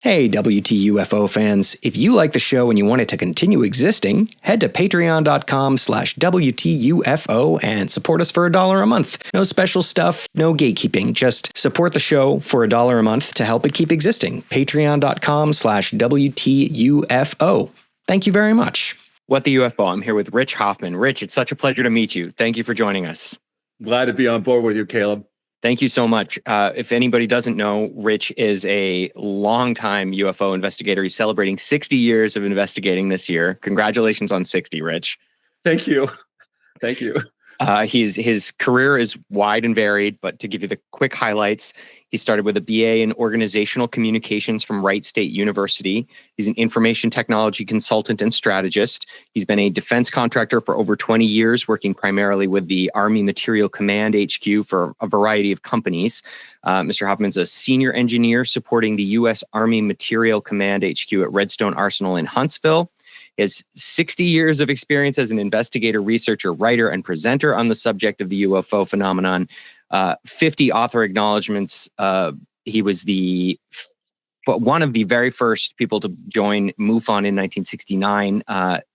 Hey, WTUFO fans. If you like the show and you want it to continue existing, head to patreon.com/WTUFO and support us for $1 a month. No special stuff, no gatekeeping. Just support the show for $1 a month to help it keep existing. Patreon.com/WTUFO. Thank you very much. What the UFO? I'm here with Rich Hoffman. Rich, it's such a pleasure to meet you. Thank you for joining us. Glad to be on board with you, Caleb. Thank you so much. If anybody doesn't know, Rich is a longtime UFO investigator. He's celebrating 60 years of investigating this year. Congratulations on 60, Rich. Thank you. Thank you. His career is wide and varied, but to give you the quick highlights, he started with a BA in organizational communications from Wright State University. He's an information technology consultant and strategist. He's been a defense contractor for over 20 years, working primarily with the Army Materiel Command HQ for a variety of companies. Mr. Hoffman's a senior engineer supporting the U.S. Army Materiel Command HQ at Redstone Arsenal in Huntsville. He has 60 years of experience as an investigator, researcher, writer, and presenter on the subject of the UFO phenomenon. 50 author acknowledgments. He was one of the very first people to join MUFON in 1969,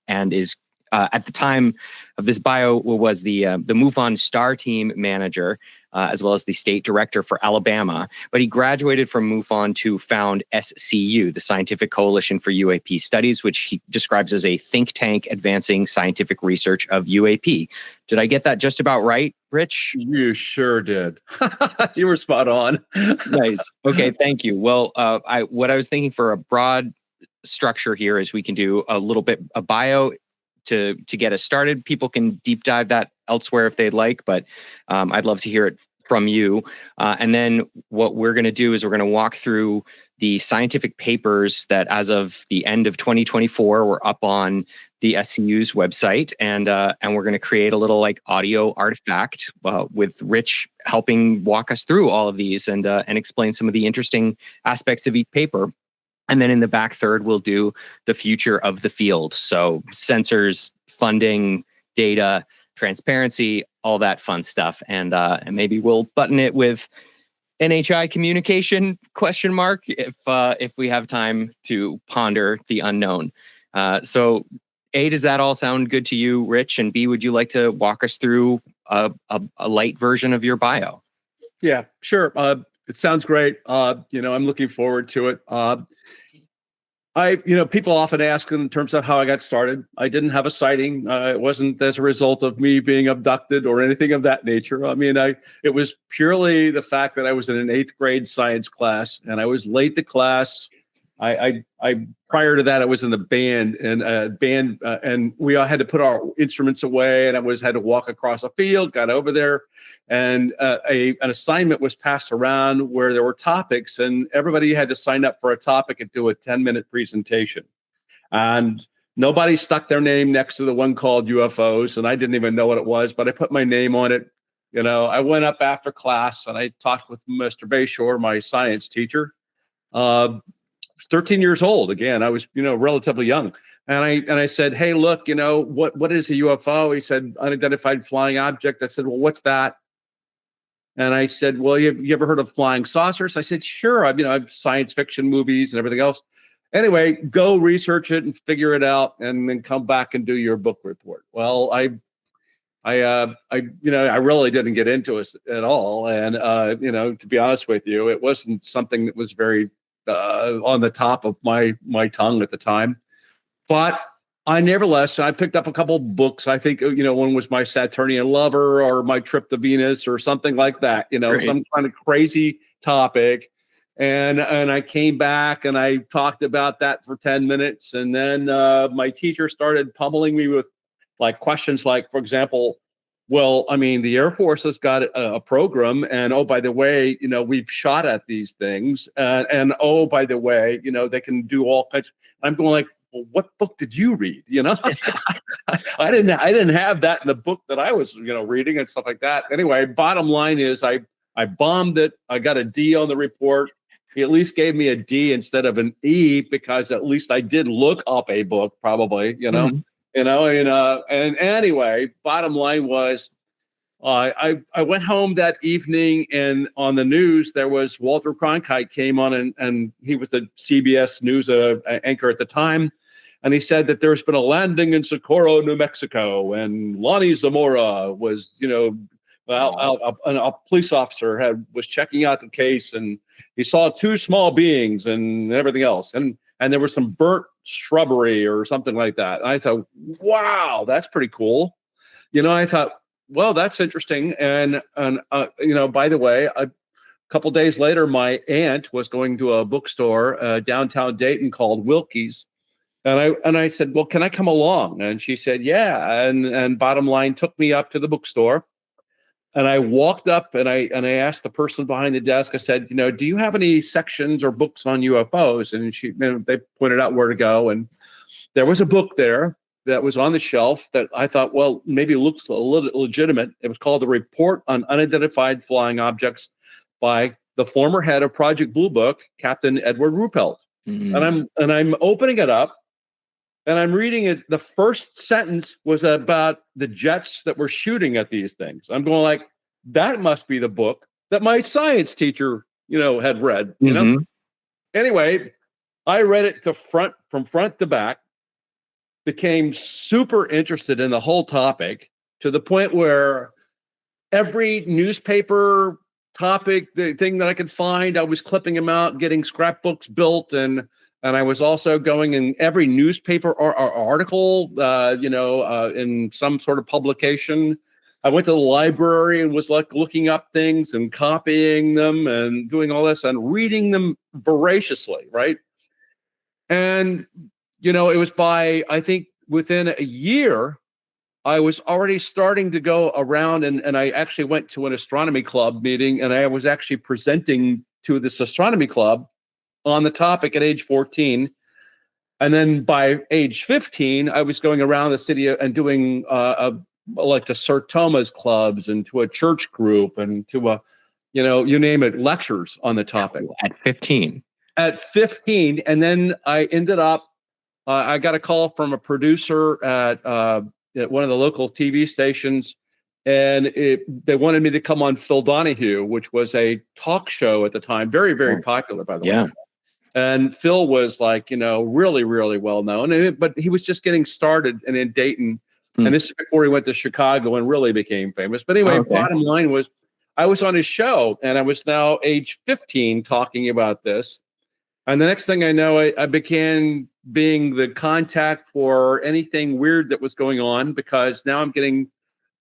and is at the time of this bio was the MUFON Star Team manager, as well as the state director for Alabama. But he graduated from MUFON to found SCU, the Scientific Coalition for UAP Studies, which he describes as a think tank advancing scientific research of UAP. Did I get that just about right, Rich? You sure did. You were spot on. Nice. Okay, thank you. Well, what I was thinking for a broad structure here is we can do a little bit a bio to get us started. People can deep dive that elsewhere if they'd like, but I'd love to hear it from you. And then what we're going to do is we're going to walk through the scientific papers that as of the end of 2024 were up on the SCU's website. And we're going to create a little like audio artifact with Rich helping walk us through all of these and explain some of the interesting aspects of each paper. And then in the back third, we'll do the future of the field. So sensors, funding, data, transparency, all that fun stuff. And maybe we'll button it with NHI communication ? If we have time to ponder the unknown. So A, does that all sound good to you, Rich? And B, would you like to walk us through a light version of your bio? Yeah, sure. It sounds great. I'm looking forward to it. People often ask in terms of how I got started. I didn't have a sighting. It wasn't as a result of me being abducted or anything of that nature. I mean, it was purely the fact that I was in an 8th grade science class and I was late to class. I prior to that, I was in the band and we all had to put our instruments away, and I had to walk across a field, got over there, and an assignment was passed around where there were topics, and everybody had to sign up for a topic and do a 10-minute presentation. And nobody stuck their name next to the one called UFOs, and I didn't even know what it was, but I put my name on it. I went up after class and I talked with Mr. Bayshore, my science teacher. 13 years old. Again, I was, relatively young. And I said, hey, look, what is a UFO? He said, unidentified flying object. I said, well, what's that? And I said, well, you ever heard of flying saucers? I said, sure. I've science fiction movies and everything else. Anyway, go research it and figure it out and then come back and do your book report. Well, I really didn't get into it at all. And, to be honest with you, it wasn't something that was very on the top of my tongue at the time. But I picked up a couple books. I think, one was My Saturnian Lover or My Trip to Venus or something like that, some kind of crazy topic. And I came back and I talked about that for 10 minutes. And then my teacher started pummeling me with questions like, for example, well, the Air Force has got a program, and oh, by the way, we've shot at these things, and oh, by the way, they can do all kinds. I'm going like, well, what book did you read? I didn't have that in the book that I was, reading and stuff like that. Anyway, bottom line is, I bombed it. I got a D on the report. He at least gave me a D instead of an E because at least I did look up a book, probably, Mm-hmm. And anyway, bottom line was, I went home that evening, and on the news there was Walter Cronkite came on, and he was the CBS News anchor at the time, and he said that there's been a landing in Socorro, New Mexico, and Lonnie Zamora was, a police officer was checking out the case, and he saw two small beings and everything else, and there was some burnt shrubbery or something like that. And I thought, wow, that's pretty cool. I thought, well, that's interesting. And by the way, a couple days later, my aunt was going to a bookstore downtown Dayton called Wilkie's. And I said, well, can I come along? And she said, yeah. And bottom line, took me up to the bookstore. And I walked up and I asked the person behind the desk, I said, do you have any sections or books on UFOs? And they pointed out where to go. And there was a book there that was on the shelf that I thought, well, maybe it looks a little legitimate. It was called The Report on Unidentified Flying Objects by the former head of Project Blue Book, Captain Edward Ruppelt. Mm-hmm. And I'm opening it up and I'm reading it. The first sentence was about the jets that were shooting at these things. I'm going like, that must be the book that my science teacher, had read. Mm-hmm. Anyway, I read it from front to back. Became super interested in the whole topic to the point where every newspaper topic, the thing that I could find, I was clipping them out, getting scrapbooks built, and I was also going in every newspaper or article, in some sort of publication. I went to the library and was like looking up things and copying them and doing all this and reading them voraciously, right? And it was I think within a year, I was already starting to go around and I actually went to an astronomy club meeting and I was actually presenting to this astronomy club on the topic at age 14. And then by age 15, I was going around the city and doing like to Sir Thomas clubs and to a church group and to you name it, lectures on the topic. At 15. At 15. And then I ended up, I got a call from a producer at one of the local TV stations, and they wanted me to come on Phil Donahue, which was a talk show at the time, very, very popular, by the way. And Phil was like, really, really well known, but he was just getting started and in Dayton. And this is before he went to Chicago and really became famous. But anyway, bottom line was I was on his show and I was now age 15 talking about this. And the next thing I know, I began being the contact for anything weird that was going on, because now I'm getting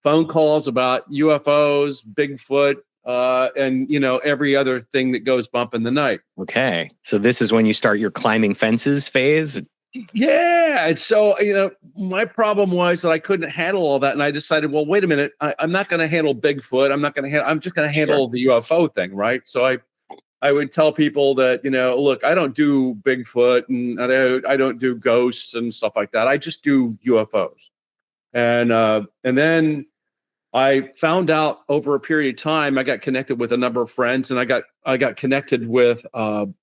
phone calls about UFOs, Bigfoot, and every other thing that goes bump in the night. Okay, so this is when you start your climbing fences phase. Yeah, and so my problem was that I couldn't handle all that, and I decided, well, wait a minute, I'm not going to handle Bigfoot. I'm just going to handle the UFO thing, right? So I would tell people that, look, I don't do Bigfoot and I don't do ghosts and stuff like that. I just do UFOs. And then I found out over a period of time, I got connected with a number of friends, and I got connected with an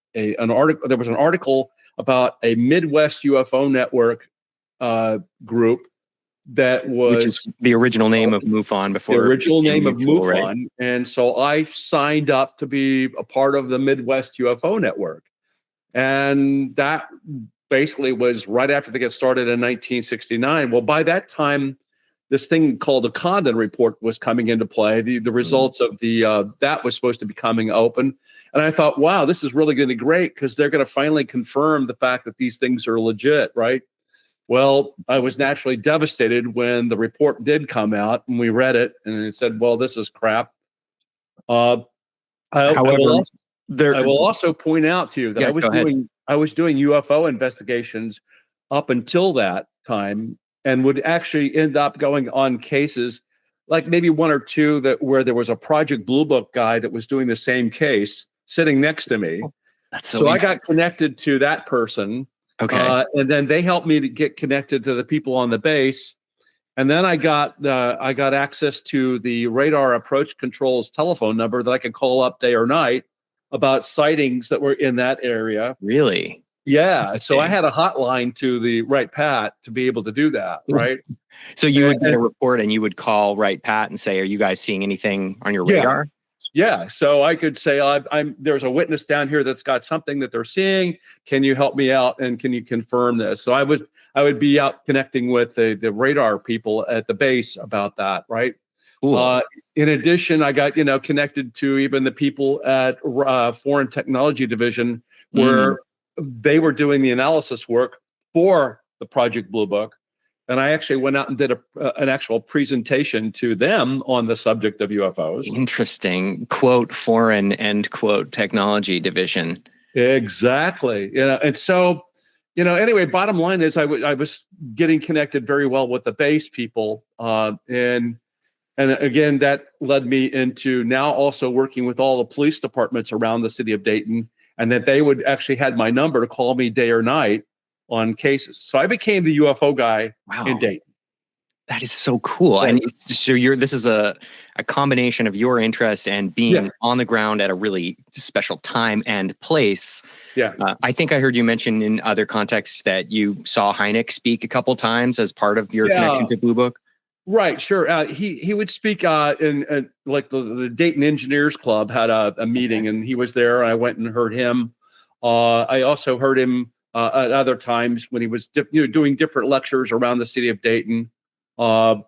article. There was an article about a Midwest UFO network group that was, which is the original name of MUFON before the original name of MUFON. Right? And so I signed up to be a part of the Midwest UFO network. And that basically was right after they got started in 1969. Well, by that time, this thing called the Condon Report was coming into play. The results of that was supposed to be coming open. And I thought, wow, this is really going to be great, because they're going to finally confirm the fact that these things are legit, right? Well, I was naturally devastated when the report did come out and we read it, and it said, well, this is crap. However, I will also point out to you that I was doing UFO investigations up until that time, and would actually end up going on cases, like maybe one or two where there was a Project Blue Book guy that was doing the same case sitting next to me. That's so I got connected to that person. Okay. And then they helped me to get connected to the people on the base. And then I got access to the Radar Approach Control's telephone number that I could call up day or night about sightings that were in that area. Really? Yeah. So I had a hotline to the Right Pat to be able to do that. Right. So you would get a report and you would call Right Pat and say, are you guys seeing anything on your radar? Yeah. So I could say, there's a witness down here that's got something that they're seeing. Can you help me out? And can you confirm this? So I would be out connecting with the radar people at the base about that. Right. Cool. In addition, I got, connected to even the people at Foreign Technology Division, where they were doing the analysis work for the Project Blue Book. And I actually went out and did an actual presentation to them on the subject of UFOs. Interesting. Quote, foreign, end quote, technology division. Exactly. And so, anyway, bottom line is I was getting connected very well with the base people. And again, that led me into now also working with all the police departments around the city of Dayton, and that they would actually had my number to call me day or night on cases. So I became the UFO guy in Dayton. That is so cool. And so this is a combination of your interest and being on the ground at a really special time and place. Yeah. I think I heard you mention in other contexts that you saw Hynek speak a couple times as part of your connection to Blue Book. Right, sure. He would speak in like the Dayton Engineers Club had a meeting, and he was there. I went and heard him. I also heard him at other times when he was doing different lectures around the city of Dayton. I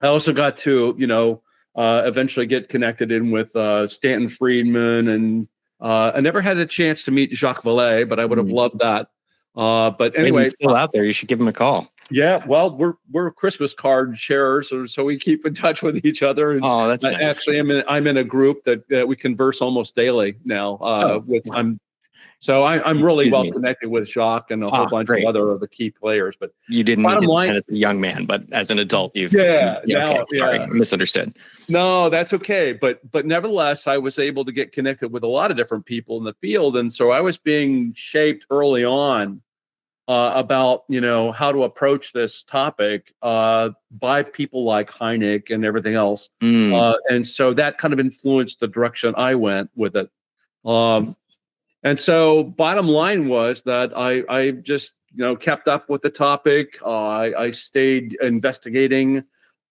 also got to eventually get connected in with Stanton Friedman, and I never had a chance to meet Jacques Vallée, but I would have loved that. But anyway, he's still out there. You should give him a call. Yeah, well, we're Christmas card sharers, so we keep in touch with each other. And that's nice. Actually, I'm in a group that we converse almost daily now. I'm really well connected with Jacques and a whole bunch of the key players. But you didn't meet him as a young man, but as an adult, sorry, I misunderstood. No, that's okay. But nevertheless, I was able to get connected with a lot of different people in the field, and so I was being shaped early on about how to approach this topic by people like Hynek and everything else, and so that kind of influenced the direction I went with it. And so bottom line was that I just kept up with the topic. I stayed investigating.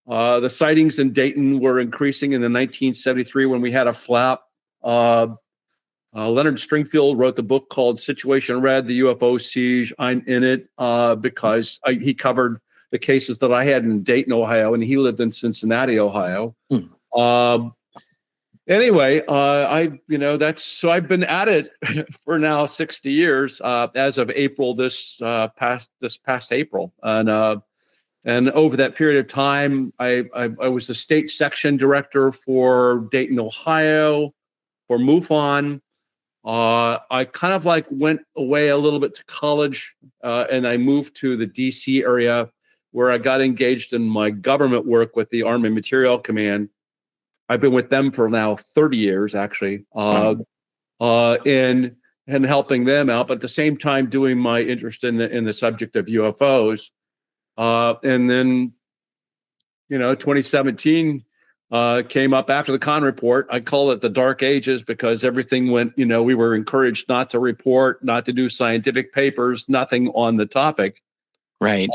The sightings in Dayton were increasing in the 1973 when we had a flap. Leonard Stringfield wrote the book called Situation Red, the UFO Siege. I'm in it because he covered the cases that I had in Dayton, Ohio, and he lived in Cincinnati, Ohio. Anyway, I've been at it for now 60 years as of April this past April, and over that period of time, I was the state section director for Dayton, Ohio, for MUFON. I kind of went away a little bit to college, and I moved to the DC area where I got engaged in my government work with the Army Materiel Command. I've been with them for now 30 years, actually, in helping them out, but at the same time doing my interest in the subject of UFOs. And then, 2017 came up after the Con report. I call it the dark ages because everything went, we were encouraged not to report, not to do scientific papers, nothing on the topic. Right.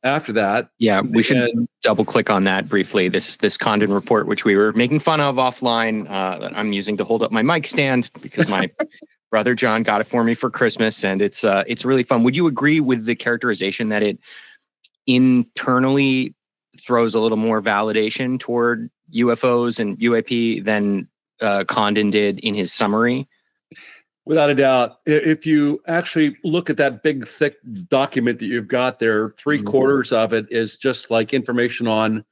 After that. Yeah, we should double click on that briefly. This Condon report, which we were making fun of offline, that I'm using to hold up my mic stand because my brother John got it for me for Christmas, and it's really fun. Would you agree with the characterization that it internally throws a little more validation toward UFOs and UAP than Condon did in his summary? Without a doubt. If you actually look at that big, thick document that you've got there, 3/4 of it is just like information on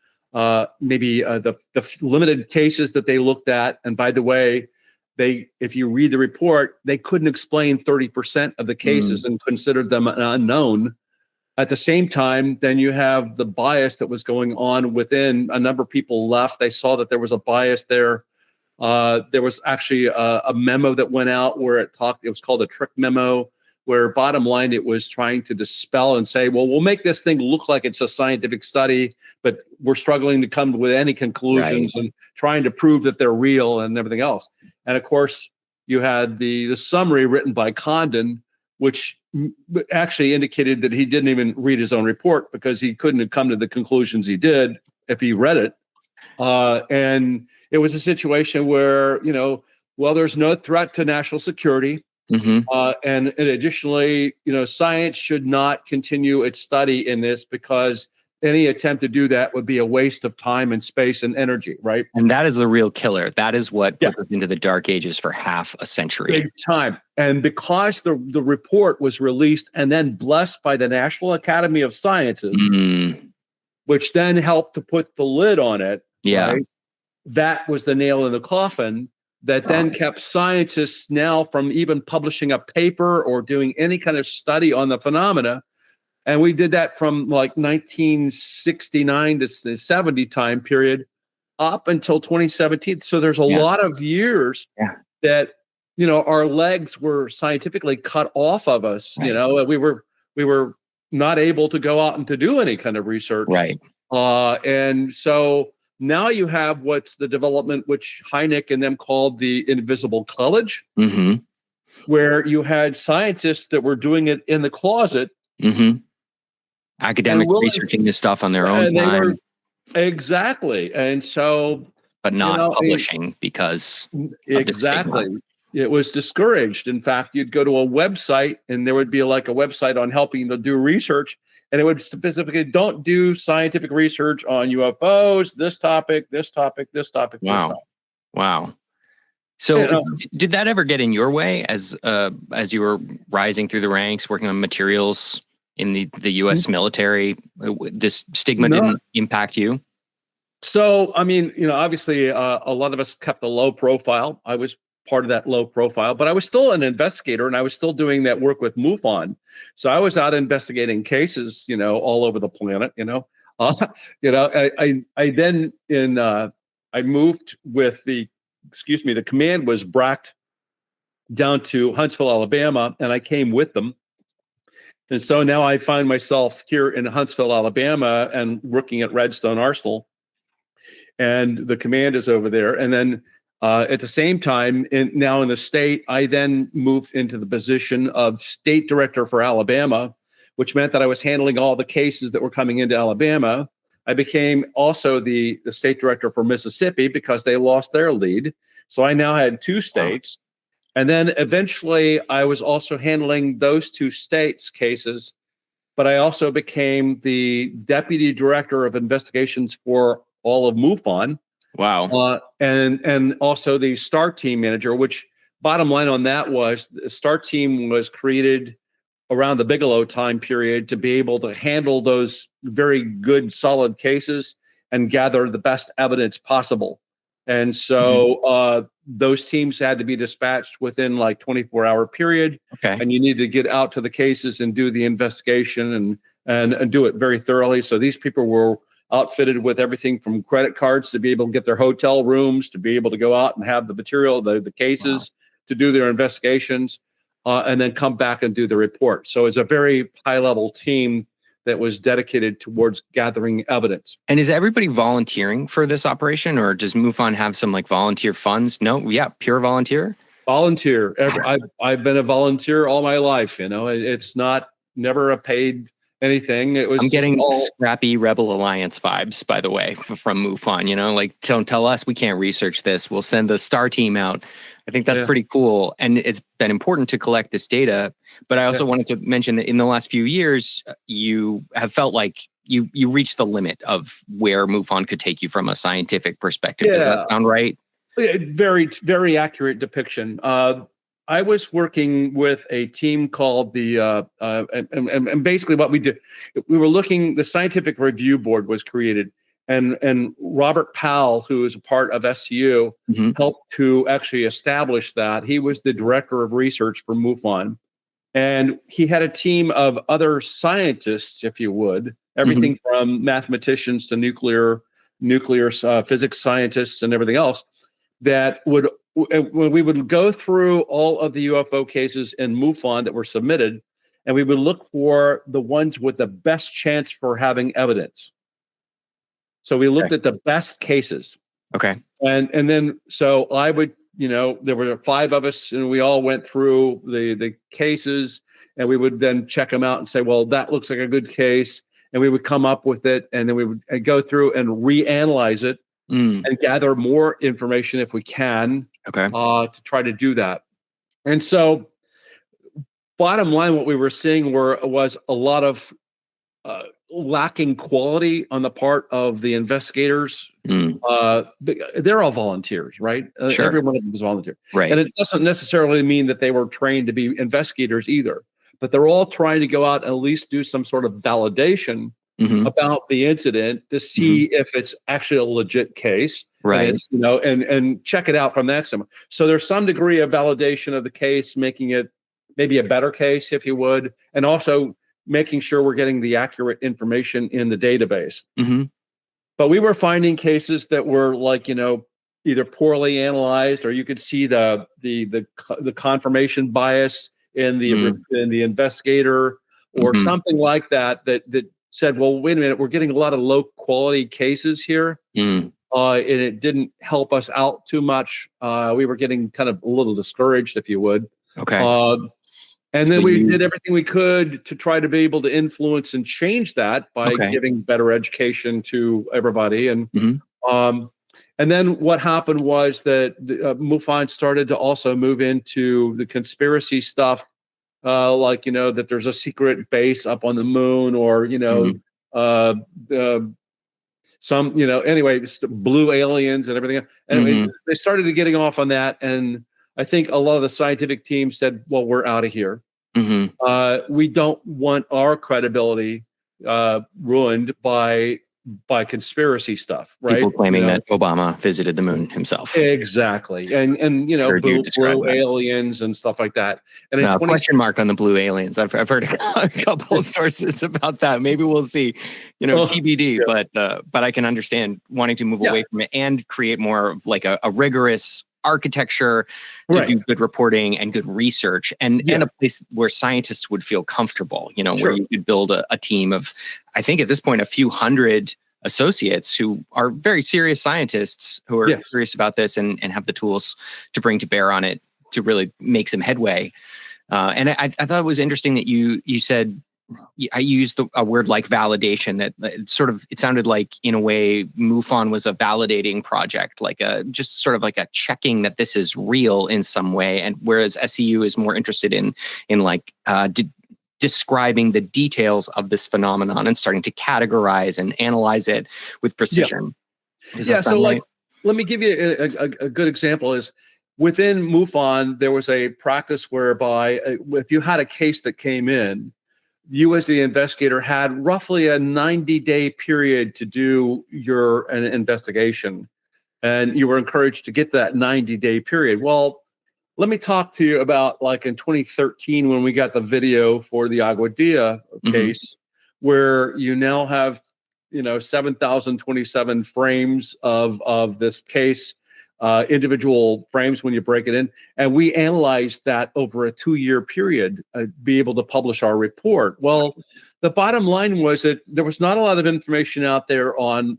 maybe the limited cases that they looked at. And by the way, if you read the report, they couldn't explain 30% of the cases and considered them an unknown. At the same time, then you have the bias that was going on within. A number of people left. They saw that there was a bias there. There was actually a memo that went out where it was called a trick memo, where bottom line, it was trying to dispel and say, well, we'll make this thing look like it's a scientific study, but we're struggling to come with any conclusions and trying to prove that they're real and everything else. And of course, you had the summary written by Condon, which actually indicated that he didn't even read his own report because he couldn't have come to the conclusions he did if he read it. And it was a situation where, well, there's no threat to national security. And additionally, science should not continue its study in this because any attempt to do that would be a waste of time and space and energy, right? And that is the real killer. That is what put us into the dark ages for half a century. Big time. And because the report was released and then blessed by the National Academy of Sciences, which then helped to put the lid on it, right? That was the nail in the coffin that then kept scientists now from even publishing a paper or doing any kind of study on the phenomena. And we did that from like 1969 to the 70 time period up until 2017. So there's a lot of years that, our legs were scientifically cut off of us, and we were not able to go out and to do any kind of research. Right. And so now you have what's the development, which Hynek and them called the invisible college, where you had scientists that were doing it in the closet. Academics researching this stuff on their own time. Exactly. And so, but not publishing because exactly. It was discouraged. In fact, you'd go to a website and there would be like a website on helping to do research. And it would specifically don't do scientific research on UFOs, this topic, this topic, this topic. Wow. This topic. Wow. So did that ever get in your way as you were rising through the ranks, working on materials in the U.S. military? This stigma didn't impact you? So, I mean, obviously a lot of us kept a low profile. I was part of that low profile, but I was still an investigator and I was still doing that work with MUFON. So I was out investigating cases, all over the planet, I moved with the command was bracked down to Huntsville, Alabama, and I came with them. And so now I find myself here in Huntsville, Alabama, and working at Redstone Arsenal. And the command is over there. And then at the same time, now in the state, I then moved into the position of state director for Alabama, which meant that I was handling all the cases that were coming into Alabama. I became also the state director for Mississippi because they lost their lead. So I now had two states. And then eventually I was also handling those two states' cases, but I also became the deputy director of investigations for all of MUFON. Wow. And also the STAR team manager, which bottom line on that was the STAR team was created around the Bigelow time period to be able to handle those very good, solid cases and gather the best evidence possible. And so those teams had to be dispatched within like 24-hour period. Okay. And you need to get out to the cases and do the investigation and do it very thoroughly. So these people were outfitted with everything from credit cards to be able to get their hotel rooms, to be able to go out and have the material, the cases, to do their investigations, and then come back and do the report. So it's a very high-level team that was dedicated towards gathering evidence. And is everybody volunteering for this operation, or does MUFON have some like volunteer funds? No, pure volunteer. Volunteer. I've been a volunteer all my life. It's never a paid anything. It was. I'm getting scrappy Rebel Alliance vibes, by the way, from MUFON. Like don't tell us we can't research this. We'll send the STAR team out. I think that's pretty cool. And it's been important to collect this data. But I also wanted to mention that in the last few years, you have felt like you reached the limit of where MUFON could take you from a scientific perspective. Does that sound right? Very, very accurate depiction. I was working with a team called and basically what we did, we were looking, the Scientific Review Board was created. And Robert Powell, who is a part of SU, helped to actually establish that. He was the director of research for MUFON. And he had a team of other scientists, if you would, everything from mathematicians to nuclear physics scientists and everything else, that would, when we would go through all of the UFO cases in MUFON that were submitted, and we would look for the ones with the best chance for having evidence. So we looked at the best cases. Okay. And then, so I would, there were 5 of us and we all went through the cases and we would then check them out and say, well, that looks like a good case. And we would come up with it, and then we would go through and reanalyze it and gather more information if we can to try to do that. And so bottom line, what we were seeing was a lot of lacking quality on the part of the investigators. They're all volunteers, right? Sure. Every one of them is volunteer. Right. And it doesn't necessarily mean that they were trained to be investigators either, but they're all trying to go out and at least do some sort of validation about the incident to see if it's actually a legit case. Right. And, you know, and check it out from that side. So there's some degree of validation of the case, making it maybe a better case, if you would, and also making sure we're getting the accurate information in the database. But we were finding cases that were like, you know, either poorly analyzed, or you could see the confirmation bias in the investigator, or something like that said, well, wait a minute, we're getting a lot of low quality cases here. And it didn't help us out too much. We were getting kind of a little discouraged, if you would. And then we did everything we could to try to be able to influence and change that by giving better education to everybody. And then what happened was that MUFON started to also move into the conspiracy stuff, like, you know, that there's a secret base up on the moon, or, you know, some, you know, anyway, blue aliens and everything. Anyway, they started getting off on that. And I think a lot of the scientific team said, well, we're out of here. We don't want our credibility ruined by conspiracy stuff, right? People claiming that Obama visited the moon himself. Exactly. And you know, blue aliens and stuff like that. And question mark on the blue aliens. I've heard a couple of sources about that. Maybe we'll see, you know, TBD, but I can understand wanting to move away from it and create more of like a rigorous architecture to do good reporting and good research, and a place where scientists would feel comfortable, you know, where you could build a team of, I think at this point, a few hundred associates who are very serious scientists who are curious about this and have the tools to bring to bear on it to really make some headway. And I thought it was interesting that you said, I used a word like validation, that it sounded like, in a way, MUFON was a validating project, like just sort of like a checking that this is real in some way. And whereas SEU is more interested in like describing the details of this phenomenon and starting to categorize and analyze it with precision. So like, let me give you a good example is, within MUFON, there was a practice whereby if you had a case that came in, you as the investigator had roughly a 90-day period to do an investigation, and you were encouraged to get that 90-day period. Well, let me talk to you about, like, in 2013, when we got the video for the Aguadilla case, where you now have, you know, 7,027 frames of this case, individual frames when you break it in. And we analyzed that over a 2-year period, be able to publish our report. Well, the bottom line was that there was not a lot of information out there on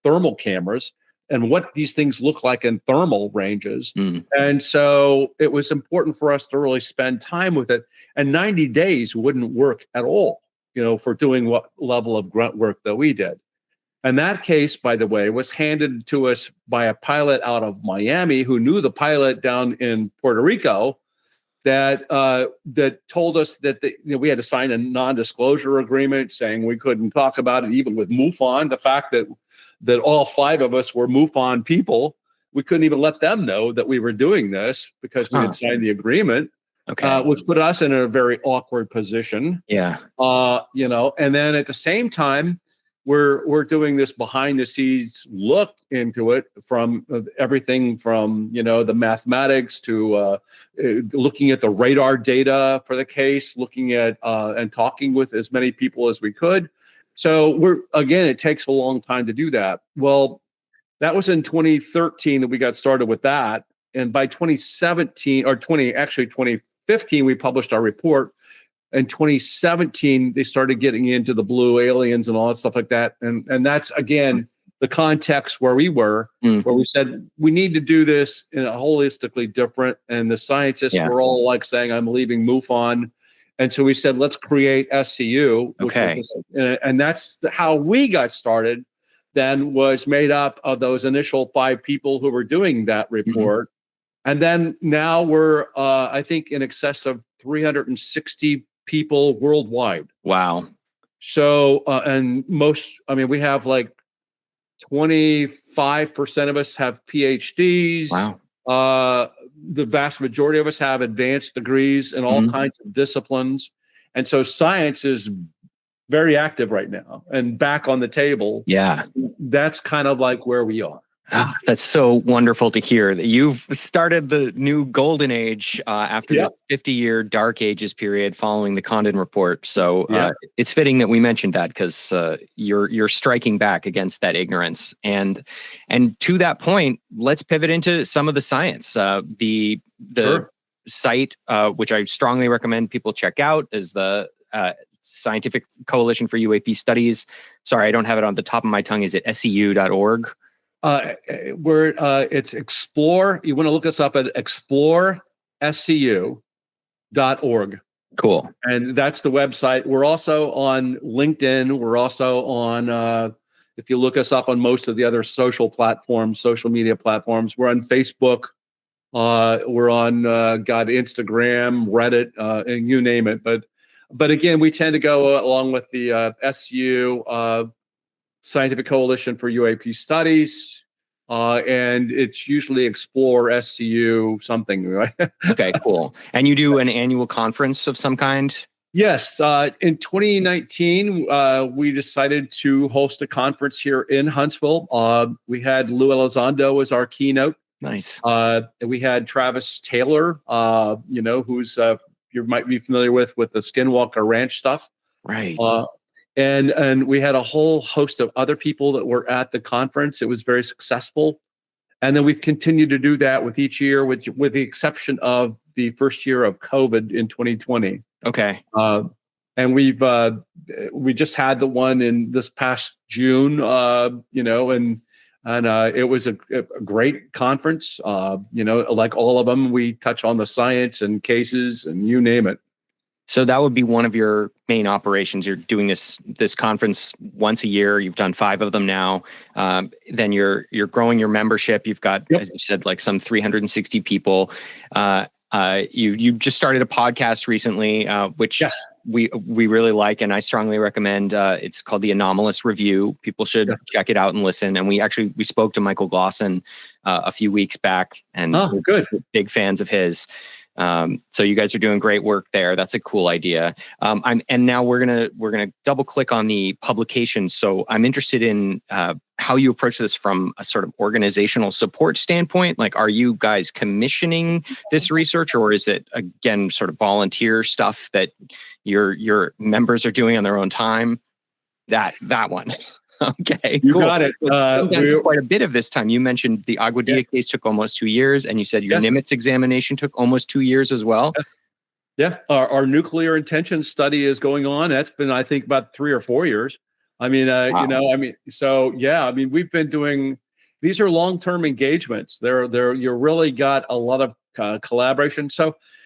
thermal cameras and what these things look like in thermal ranges. And so it was important for us to really spend time with it. And 90 days wouldn't work at all, you know, for doing what level of grunt work that we did. And that case, by the way, was handed to us by a pilot out of Miami who knew the pilot down in Puerto Rico, that told us that we had to sign a non-disclosure agreement saying we couldn't talk about it, even with MUFON. The fact that all 5 of us were MUFON people, we couldn't even let them know that we were doing this because we had signed the agreement, which put us in a very awkward position. You know, and then at the same time, we're doing this behind the scenes look into it, from everything from, you know, the mathematics to looking at the radar data for the case, looking at and talking with as many people as we could. So it takes a long time to do that. Well, that was in 2013 that we got started with that. And by 2015, we published our report. In 2017, they started getting into the blue aliens and all that stuff like that. And that's, again, the context where we were, where we said, we need to do this in a holistically different. And the scientists were all like saying, I'm leaving MUFON. And so we said, let's create SCU, which was, and that's how we got started. Then was made up of those initial 5 people who were doing that report. And then now we're, I think, in excess of 360 people worldwide. Wow. So, and we have like 25% of us have PhDs. Wow. The vast majority of us have advanced degrees in all kinds of disciplines. And so science is very active right now and back on the table. Yeah. That's kind of like where we are. Oh, that's so wonderful to hear that you've started the new golden age after the 50-year dark ages period following the Condon report. So it's fitting that we mentioned that, because you're striking back against that ignorance. And to that point, let's pivot into some of the science. The site, which I strongly recommend people check out, is the Scientific Coalition for UAP Studies. Sorry, I don't have it on the top of my tongue. Is it SCU.org? It's Explore. You want to look us up at explorescu.org. Cool. And that's the website. We're also on LinkedIn. We're also on, if you look us up on most of the other social media platforms, we're on Facebook. We're on, Instagram, Reddit, and you name it. But again, we tend to go along with the SCU, Scientific Coalition for UAP Studies, and it's usually Explore SCU something, right? Okay, cool. And you do an annual conference of some kind? Yes. In 2019, we decided to host a conference here in Huntsville. We had Lou Elizondo as our keynote. Nice. We had Travis Taylor, who's you might be familiar with the Skinwalker Ranch stuff. Right. And we had a whole host of other people that were at the conference. It was very successful. And then we've continued to do that with each year, with the exception of the first year of COVID in 2020. Okay. And we just had the one in this past June, and it was a great conference. Like all of them, we touch on the science and cases and you name it. So that would be one of your main operations. You're doing this conference once a year. You've done 5 of them now. Then you're growing your membership. You've got, as you said, like some 360 people. You just started a podcast recently, which we really like, and I strongly recommend. It's called The Anomalous Review. People should check it out and listen. And we spoke to Michael Glosson a few weeks back, and we're big fans of his. So you guys are doing great work there. That's a cool idea. And now we're gonna double click on the publications. So I'm interested in how you approach this from a sort of organizational support standpoint. Like, are you guys commissioning this research, or is it again sort of volunteer stuff that your members are doing on their own time? That one. Okay, you cool. got it. Sometimes quite a bit of this time. You mentioned the Aguadilla case took almost 2 years, and you said your Nimitz examination took almost 2 years as well. Yeah, our nuclear intention study is going on. That's been, I think, about 3 or 4 years. Wow. We've been doing. These are long-term engagements. You really got a lot of collaboration.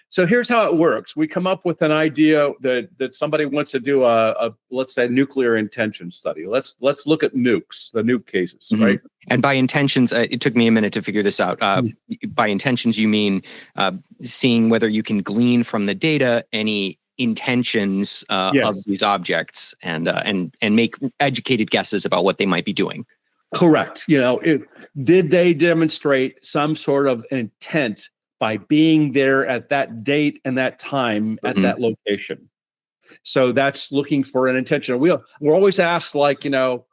So here's how it works. We come up with an idea that somebody wants to do a let's say nuclear intention study. Let's look at nukes, the nuke cases, right? And by intentions, it took me a minute to figure this out. By intentions, you mean seeing whether you can glean from the data any intentions of these objects and make educated guesses about what they might be doing. Correct. Did they demonstrate some sort of intent by being there at that date and that time at that location? So that's looking for an intention. We're always asked, like, well,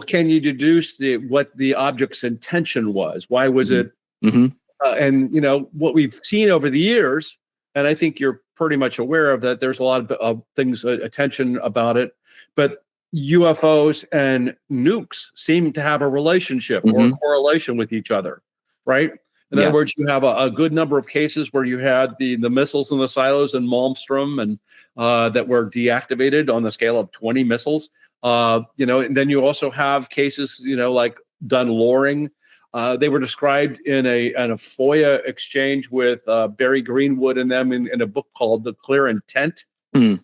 can you deduce what the object's intention was? Why was it? And what we've seen over the years, and I think you're pretty much aware of that. There's a lot of things, attention about it, but UFOs and nukes seem to have a relationship or a correlation with each other, right? In other words, you have a good number of cases where you had the missiles in the silos in Malmstrom and that were deactivated on the scale of 20 missiles. And then you also have cases, like Dunloring. They were described in a FOIA exchange with Barry Greenwood and them in a book called The Clear Intent. Hmm.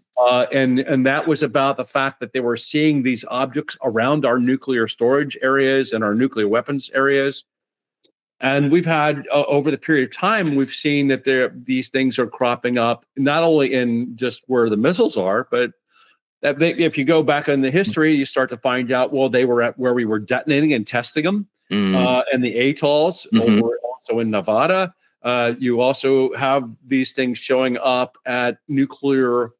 And that was about the fact that they were seeing these objects around our nuclear storage areas and our nuclear weapons areas. And we've had over the period of time, we've seen that these things are cropping up not only in just where the missiles are, but that if you go back in the history, you start to find out, well, they were at where we were detonating and testing them, and the atolls over also in Nevada. You also have these things showing up at nuclear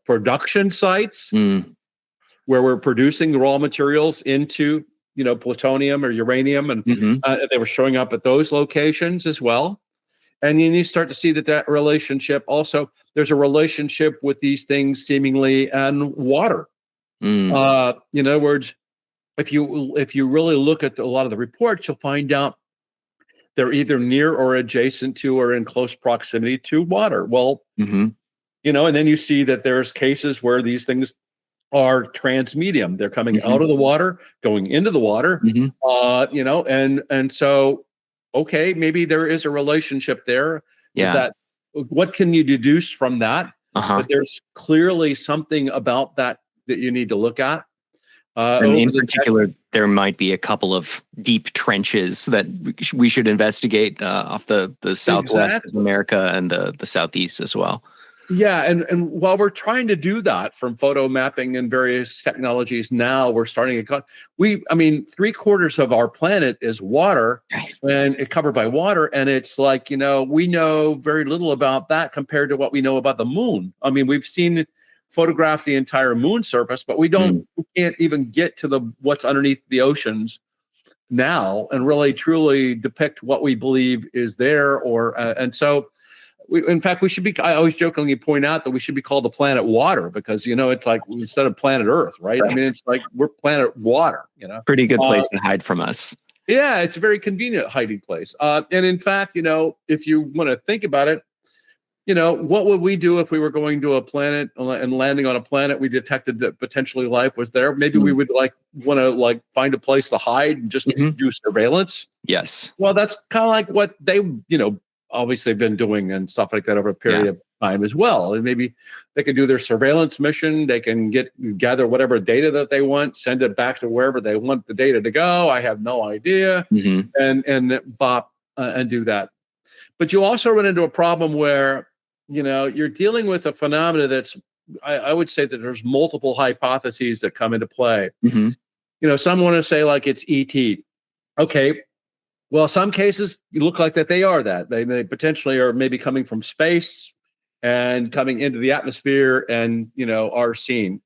production sites where we're producing the raw materials into plutonium or uranium, and they were showing up at those locations as well. And then you start to see that relationship also, there's a relationship with these things seemingly and water. In other words, if you really look at a lot of the reports, you'll find out they're either near or adjacent to or in close proximity to water. Well, and then you see that there's cases where these things are transmedium. They're coming out of the water, going into the water, and so, okay, maybe there is a relationship there. Yeah. Is that, what can you deduce from that? But there's clearly something about that you need to look at. And in particular, there might be a couple of deep trenches that we should investigate off the southwest of America and the southeast as well. Yeah, and while we're trying to do that from photo mapping and various technologies, now we're starting to 3/4 of our planet is water, and it's covered by water, and it's like, we know very little about that compared to what we know about the moon. I mean, we've seen photograph the entire moon surface, but we can't even get to what's underneath the oceans now and really truly depict what we believe is there, and so. In fact, I always jokingly point out that we should be called the planet water because, it's like instead of planet Earth, right? I mean, it's like we're planet water, Pretty good place to hide from us. Yeah, it's a very convenient hiding place. And in fact, if you want to think about it, what would we do if we were going to a planet and landing on a planet we detected that potentially life was there? Maybe we would want to find a place to hide and just do surveillance. Yes. Well, that's kind of like what they, obviously been doing and stuff like that over a period of time as well. And maybe they can do their surveillance mission. They can gather whatever data that they want, send it back to wherever they want the data to go. I have no idea. And do that. But you also run into a problem where, you're dealing with a phenomena that's, I would say that there's multiple hypotheses that come into play. Some want to say it's ET. Okay. Well, some cases you look like that they are that. They potentially are maybe coming from space and coming into the atmosphere and, are seen.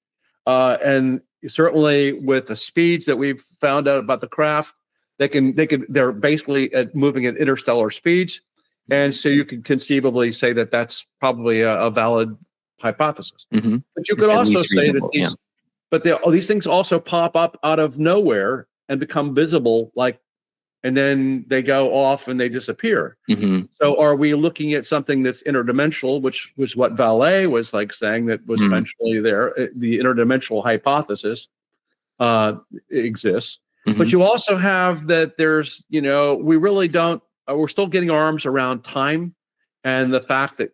And certainly with the speeds that we've found out about the craft, they're basically moving at interstellar speeds. And so you could conceivably say that that's probably a valid hypothesis. But you could also say that these things also pop up out of nowhere and become visible, and then they go off and they disappear. So are we looking at something that's interdimensional, which was what Vallée was saying that was eventually there, the interdimensional hypothesis exists. But you also have that there's, we really don't, we're still getting our arms around time and the fact that,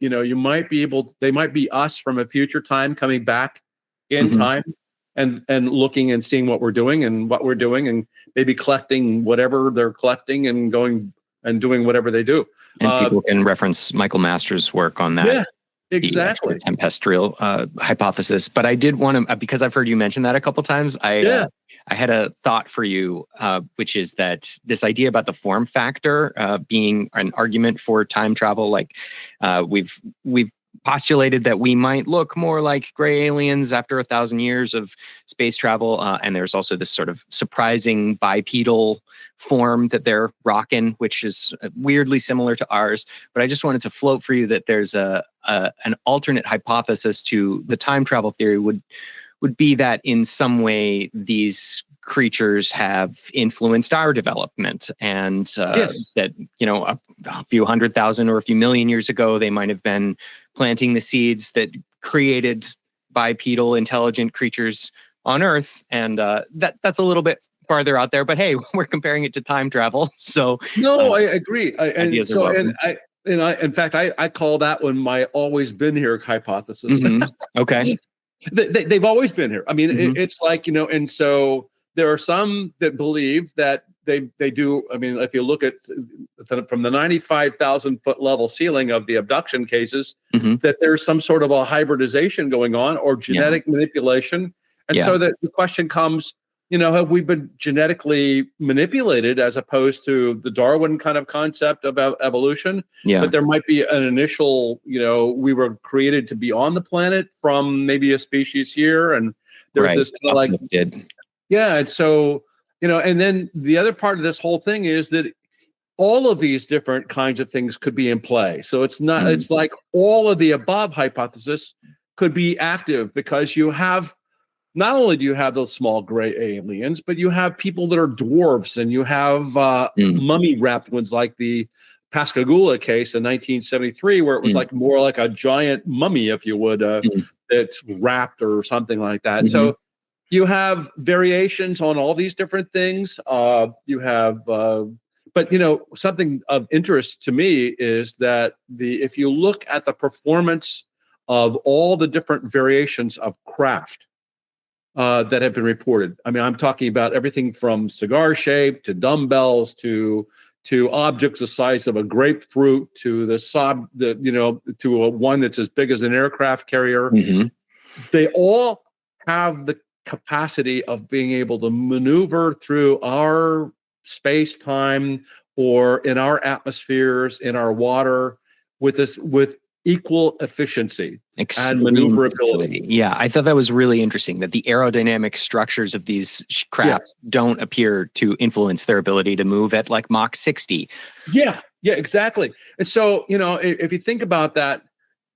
they might be us from a future time coming back in time. And looking and seeing what we're doing and maybe collecting whatever they're collecting and going and doing whatever they do. And people can reference Michael Masters' work on that. Yeah, exactly. The tempestrial hypothesis. But I did want to, because I've heard you mention that a couple times, I had a thought for you, which is that this idea about the form factor being an argument for time travel, we've postulated that we might look more like gray aliens after 1,000 years of space travel. And there's also this sort of surprising bipedal form that they're rocking, which is weirdly similar to ours. But I just wanted to float for you that there's an alternate hypothesis to the time travel theory would be that in some way these creatures have influenced our development and that, a few 100,000 or a few million years ago, they might have been planting the seeds that created bipedal intelligent creatures on Earth. And that's a little bit farther out there, but hey, we're comparing it to time travel. So no, I agree. in fact, I call that one my always been here hypothesis. Okay. They've always been here. I mean, it's like, and so there are some that believe that they do. I mean, if you look at from the 95,000 foot level ceiling of the abduction cases, that there's some sort of a hybridization going on or genetic manipulation. And so the question comes, have we been genetically manipulated as opposed to the Darwin kind of concept about evolution? Yeah. But there might be an initial, we were created to be on the planet from maybe a species here. And there's this kind of like, yeah. And so, and then the other part of this whole thing is that all of these different kinds of things could be in play. So it's not, it's like all of the above hypothesis could be active because you have, not only do you have those small gray aliens, but you have people that are dwarves, and you have mummy wrapped ones like the Pascagoula case in 1973, where it was like more like a giant mummy, if you would, that's wrapped or something like that. So you have variations on all these different things. You have, but something of interest to me is that if you look at the performance of all the different variations of craft that have been reported. I mean, I'm talking about everything from cigar shape to dumbbells to objects the size of a grapefruit to to one that's as big as an aircraft carrier. They all have the capacity of being able to maneuver through our space-time or in our atmospheres, in our water, with equal efficiency and maneuverability. Yeah, I thought that was really interesting, that the aerodynamic structures of these craft don't appear to influence their ability to move at like Mach 60. Yeah, exactly. And so, if you think about that,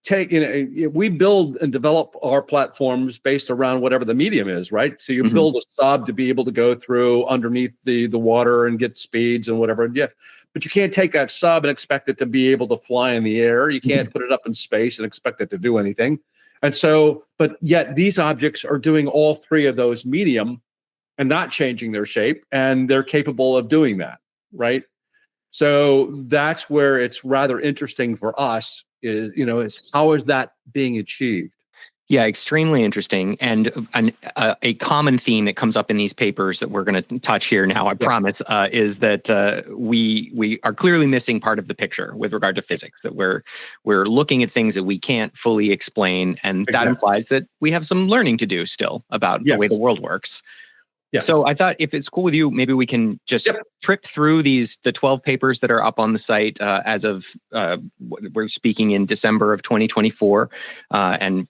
we build and develop our platforms based around whatever the medium is, right? So you build a sub to be able to go through underneath the water and get speeds and whatever. Yeah. But you can't take that sub and expect it to be able to fly in the air. You can't put it up in space and expect it to do anything. And so, but yet these objects are doing all three of those medium and not changing their shape, and they're capable of doing that, right? So that's where it's rather interesting for us is how is that being achieved? Yeah, extremely interesting. And a common theme that comes up in these papers that we're going to touch here now, I promise, is that we are clearly missing part of the picture with regard to physics, that we're looking at things that we can't fully explain. And that implies that we have some learning to do still about the way the world works. So I thought, if it's cool with you, maybe we can just trip through the 12 papers that are up on the site as of, we're speaking in December of 2024. And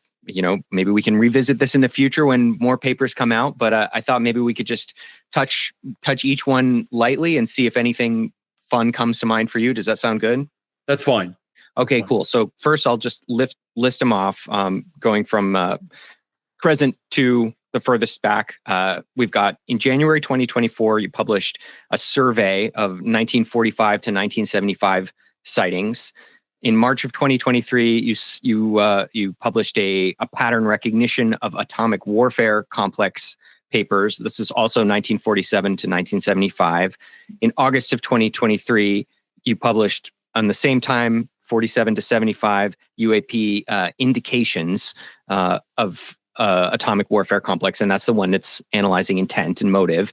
maybe we can revisit this in the future when more papers come out. But I thought maybe we could just touch each one lightly and see if anything fun comes to mind for you. Does that sound good? That's fine. Okay, cool. So first, I'll just list them off, going from present to the furthest back. We've got, in January 2024, you published a survey of 1945 to 1975 sightings. In March of 2023, you published a pattern recognition of atomic warfare complex papers. This is also 1947 to 1975. In August of 2023, you published, on the same time, 47 to 75 UAP indications of atomic warfare complex, and that's the one that's analyzing intent and motive.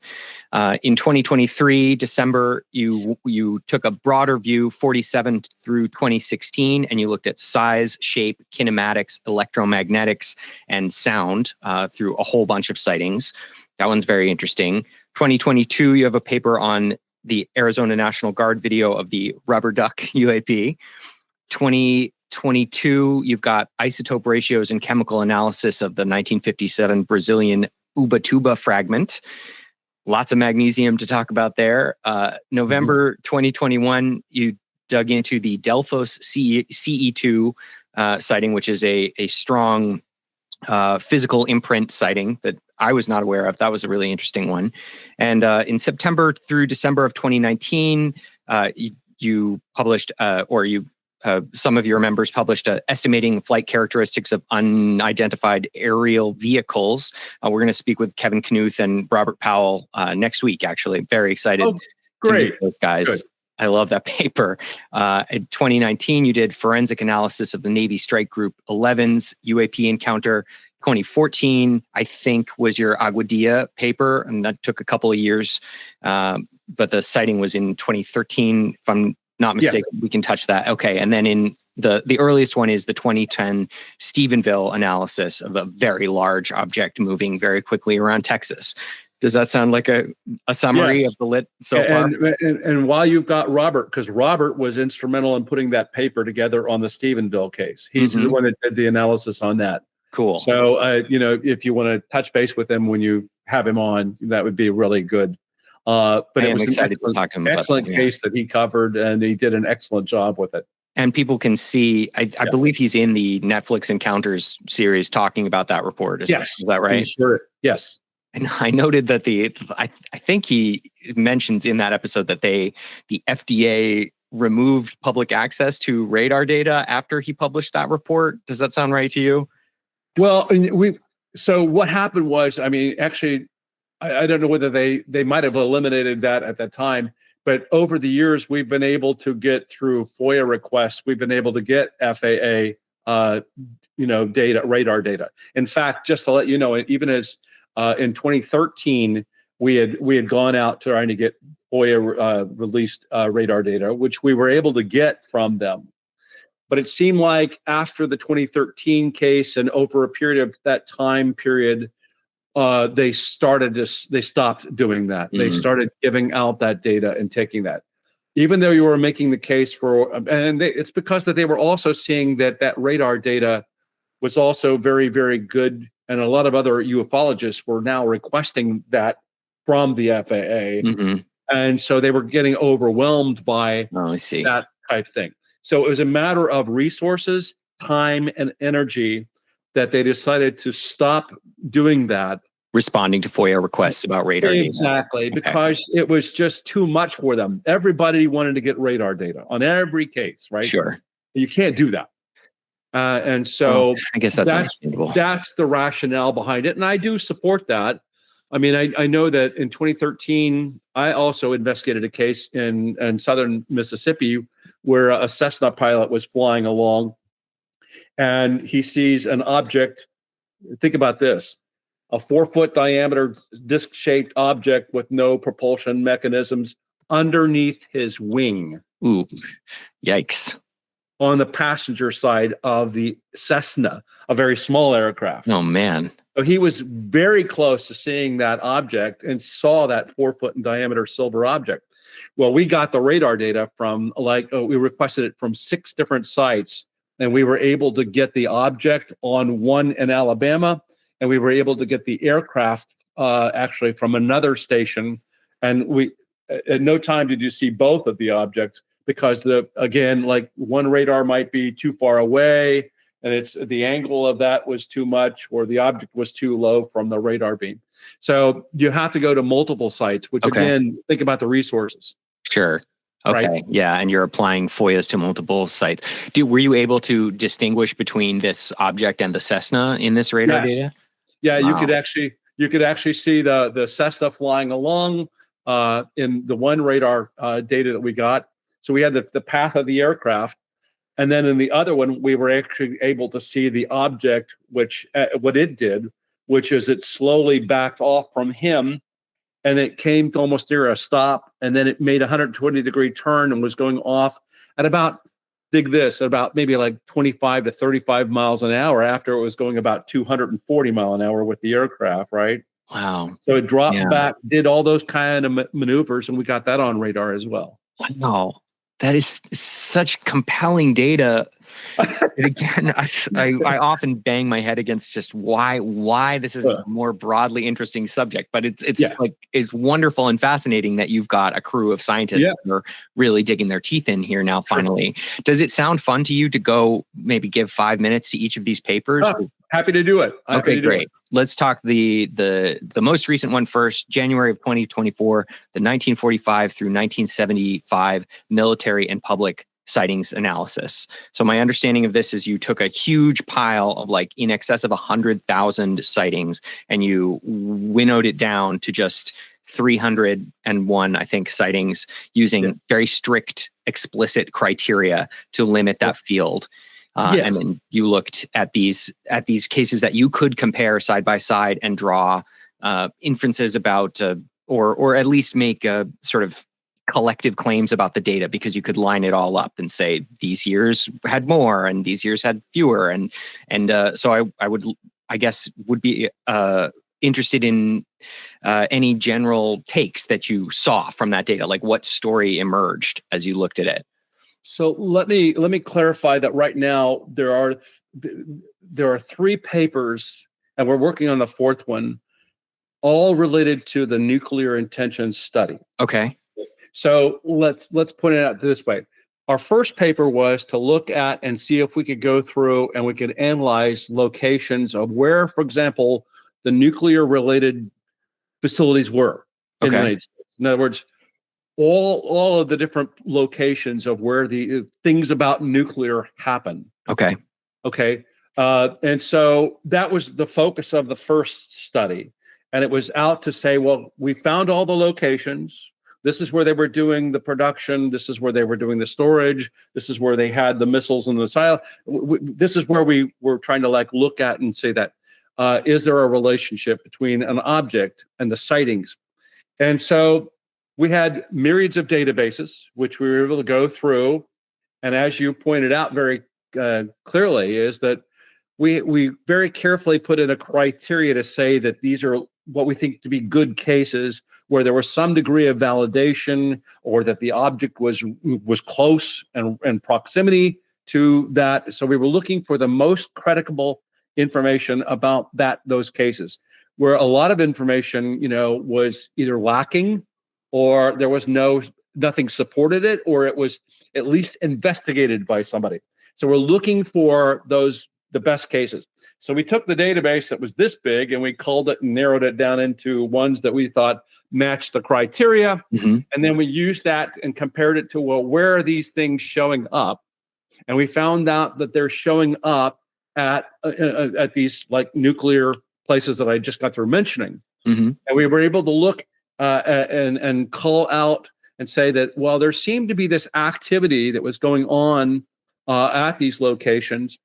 In 2023, December, you took a broader view, 47 through 2016, and you looked at size, shape, kinematics, electromagnetics, and sound through a whole bunch of sightings. That one's very interesting. 2022, you have a paper on the Arizona National Guard video of the rubber duck UAP. 2022, you've got isotope ratios and chemical analysis of the 1957 Brazilian Ubatuba fragment. Lots of magnesium to talk about there. November 2021, you dug into the Delphos CE2 sighting, which is a strong physical imprint sighting that I was not aware of. That was a really interesting one. And in September through December of 2019, you published, some of your members published estimating flight characteristics of unidentified aerial vehicles. We're going to speak with Kevin Knuth and Robert Powell next week, actually. Very excited to meet those guys. I love that paper. In 2019, you did forensic analysis of the Navy Strike Group 11's UAP encounter. 2014, I think, was your Aguadilla paper, and that took a couple of years. But the sighting was in 2013, if I'm not mistaken. Yes. We can touch that. Okay. And then in the earliest one is the 2010 Stephenville analysis of a very large object moving very quickly around Texas. Does that sound like a summary of the lit so far? And while you've got Robert, because Robert was instrumental in putting that paper together on the Stephenville case. He's the one that did the analysis on that. Cool. So, if you want to touch base with him when you have him on, that would be really good. But it was excited to talk to him. Excellent case that he covered, and he did an excellent job with it. And people can see, I believe he's in the Netflix Encounters series talking about that report. Is that right? Sure. Yes. And I noted that I think he mentions in that episode that the FDA removed public access to radar data after he published that report. Does that sound right to you? Well, so what happened was, actually, I don't know whether they might have eliminated that at that time, but over the years, we've been able to get through FOIA requests, we've been able to get FAA, data, radar data. In fact, just to let you know, even as in 2013, we had gone out trying to get FOIA released radar data, which we were able to get from them. But it seemed like after the 2013 case and over a period of that time period, they stopped doing that. They started giving out that data and taking that, even though you were making the case for, it's because that they were also seeing that radar data was also very, very good. And a lot of other ufologists were now requesting that from the FAA. And so they were getting overwhelmed by that type thing. So it was a matter of resources, time, and energy that they decided to stop doing that. Responding to FOIA requests about radar data. Exactly, because it was just too much for them. Everybody wanted to get radar data on every case, right? Sure. You can't do that. And so I guess that's understandable. That's the rationale behind it. And I do support that. I know that in 2013, I also investigated a case in southern Mississippi where a Cessna pilot was flying along and he sees an object. Think about this, a 4-foot diameter disc-shaped object with no propulsion mechanisms underneath his wing. Ooh, yikes. On the passenger side of the Cessna, a very small aircraft. Oh, man. So he was very close to seeing that object and saw that 4-foot in diameter silver object. Well, we got the radar data from we requested it from 6 different sites, and we were able to get the object on one in Alabama, and we were able to get the aircraft actually from another station. And we, at no time did you see both of the objects, because one radar might be too far away, and it's the angle of that was too much, or the object was too low from the radar beam. So you have to go to multiple sites, which again, think about the resources. Sure. Okay. Right? Yeah. And you're applying FOIAs to multiple sites. Were you able to distinguish between this object and the Cessna in this radar data? Yeah. Wow. You could actually see the Cessna flying along in the one radar data that we got. So we had the path of the aircraft. And then in the other one, we were actually able to see the object, which what it did, which is it slowly backed off from him, and it came to almost near a stop, and then it made a 120-degree turn and was going off at about, maybe like 25 to 35 miles an hour after it was going about 240 mile an hour with the aircraft, right? Wow. So it dropped back, did all those kind of maneuvers, and we got that on radar as well. Wow. That is such compelling data. Again, I often bang my head against just why this is a more broadly interesting subject, but it's wonderful and fascinating that you've got a crew of scientists that are really digging their teeth in here now. Finally, does it sound fun to you to go maybe give 5 minutes to each of these papers? Happy to do it. Okay, great. Let's talk the most recent one first. January of 2024, the 1945 through 1975 military and public sightings analysis. So my understanding of this is you took a huge pile of in excess of 100,000 sightings and you winnowed it down to just 301, I think, sightings using very strict, explicit criteria to limit that field. And then you looked at these cases that you could compare side by side and draw inferences about, or at least make sort of collective claims about the data, because you could line it all up and say these years had more and these years had fewer, and so I guess would be interested in any general takes that you saw from that data, like what story emerged as you looked at it. So let me clarify that right now there are 3 papers, and we're working on the 4th one, all related to the nuclear intentions study. Okay. So let's point it out this way. Our first paper was to look at and see if we could go through and we could analyze locations of where, for example, the nuclear related facilities were in the United States. In other words, all of the different locations of where the things about nuclear happen. Okay. And so that was the focus of the first study. And it was out to say, well, we found all the locations. This is where they were doing the production. This is where they were doing the storage. This is where they had the missiles and the missile. This is where we were trying to look at and say that, is there a relationship between an object and the sightings? And so we had myriads of databases, which we were able to go through. And as you pointed out very clearly, is that we very carefully put in a criteria to say that these are what we think to be good cases where there was some degree of validation, or that the object was close and proximity to that. So we were looking for the most credible information about those cases, where a lot of information, was either lacking, or there was nothing supported it, or it was at least investigated by somebody. So we're looking for the best cases. So we took the database that was this big and we culled it and narrowed it down into ones that we thought matched the criteria. Mm-hmm. And then we used that and compared it to, well, where are these things showing up? And we found out that they're showing up at these nuclear places that I just got through mentioning. Mm-hmm. And we were able to look and call out and say that, well, there seemed to be this activity that was going on at these locations.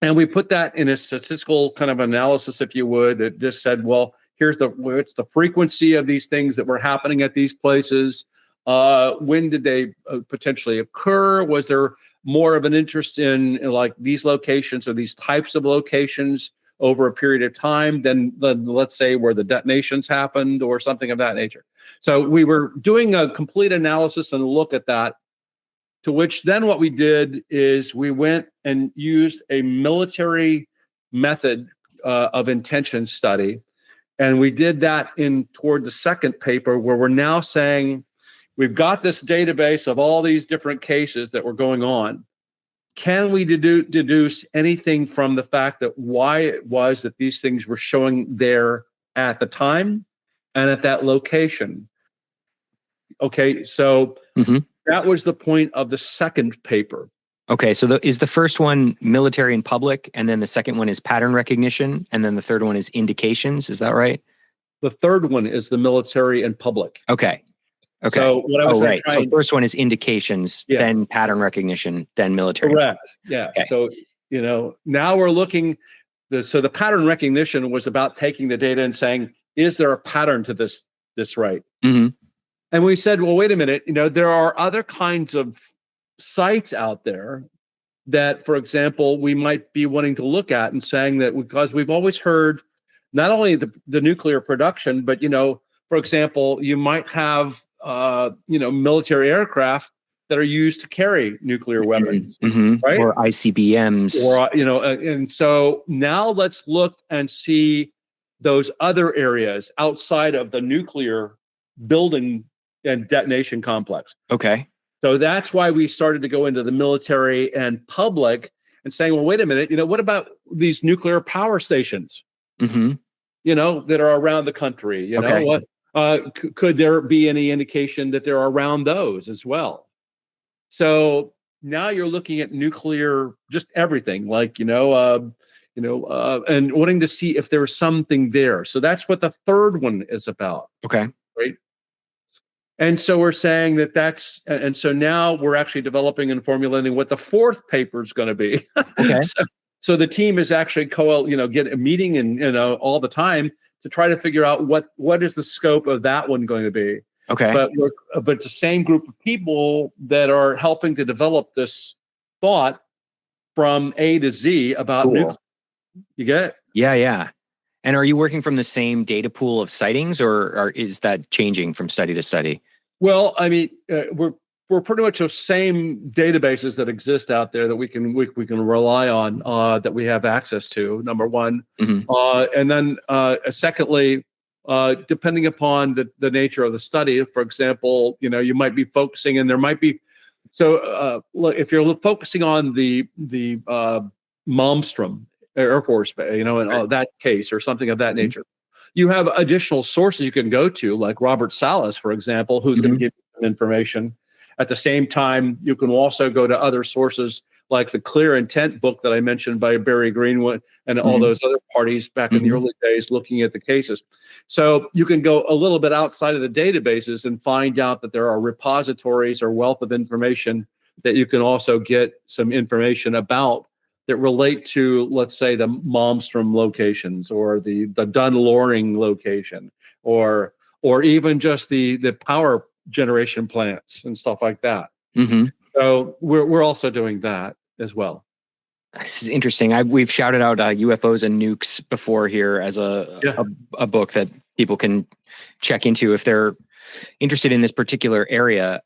And we put that in a statistical kind of analysis, if you would, that just said, well, it's the frequency of these things that were happening at these places. When did they potentially occur? Was there more of an interest in these locations or these types of locations over a period of time than let's say where the detonations happened or something of that nature? So we were doing a complete analysis and look at that, to which then what we did is we went and used a military method of intention study. And we did that toward the second paper, where we're now saying we've got this database of all these different cases that were going on. Can we deduce anything from the fact that why it was that these things were showing there at the time and at that location? Okay, so that was the point of the second paper. Okay, so is the first one military and public, and then the second one is pattern recognition, and then the third one is indications? Is that right? The third one is the military and public. Okay. So what I was right. So first one is indications, then pattern recognition, then military. Correct. Yeah. Okay. So now we're looking. So the pattern recognition was about taking the data and saying, is there a pattern to this right? Mm-hmm. And we said, well, wait a minute. There are other kinds of sites out there that, for example, we might be wanting to look at and saying that, because we've always heard not only the nuclear production, but, for example, you might have, military aircraft that are used to carry nuclear weapons, right? Or ICBMs. Or, and so now let's look and see those other areas outside of the nuclear building and detonation complex. Okay. So that's why we started to go into the military and public and saying, well, wait a minute, what about these nuclear power stations, that are around the country? Could there be any indication that they're around those as well? So now you're looking at nuclear, just everything, and wanting to see if there's something there. So that's what the third one is about. Okay. right? And so we're saying and so now we're actually developing and formulating what the fourth paper is going to be. Okay. So the team is actually get a meeting and all the time to try to figure out what is the scope of that one going to be. Okay. But it's the same group of people that are helping to develop this thought from A to Z about nuclear. You get it? Yeah. And are you working from the same data pool of sightings, or is that changing from study to study? Well, I mean, we're pretty much the same databases that exist out there that we can rely on, that we have access to. Number one, and then secondly, depending upon the nature of the study. For example, you might be focusing, and there might be. So, if you're focusing on the Malmstrom Air Force Base, in that case, or something of that nature, you have additional sources you can go to, like Robert Salas, for example, who's going to give you some information. At the same time, you can also go to other sources, like the Clear Intent book that I mentioned by Barry Greenwood and all those other parties back in the early days looking at the cases. So you can go a little bit outside of the databases and find out that there are repositories or wealth of information that you can also get some information about that relate to, let's say, the Malmstrom locations, or the Dunn-Loring location, or even just the power generation plants and stuff like that. So we're also doing that as well. This is interesting. We've shouted out UFOs and Nukes before here as a book that people can check into if they're interested in this particular area.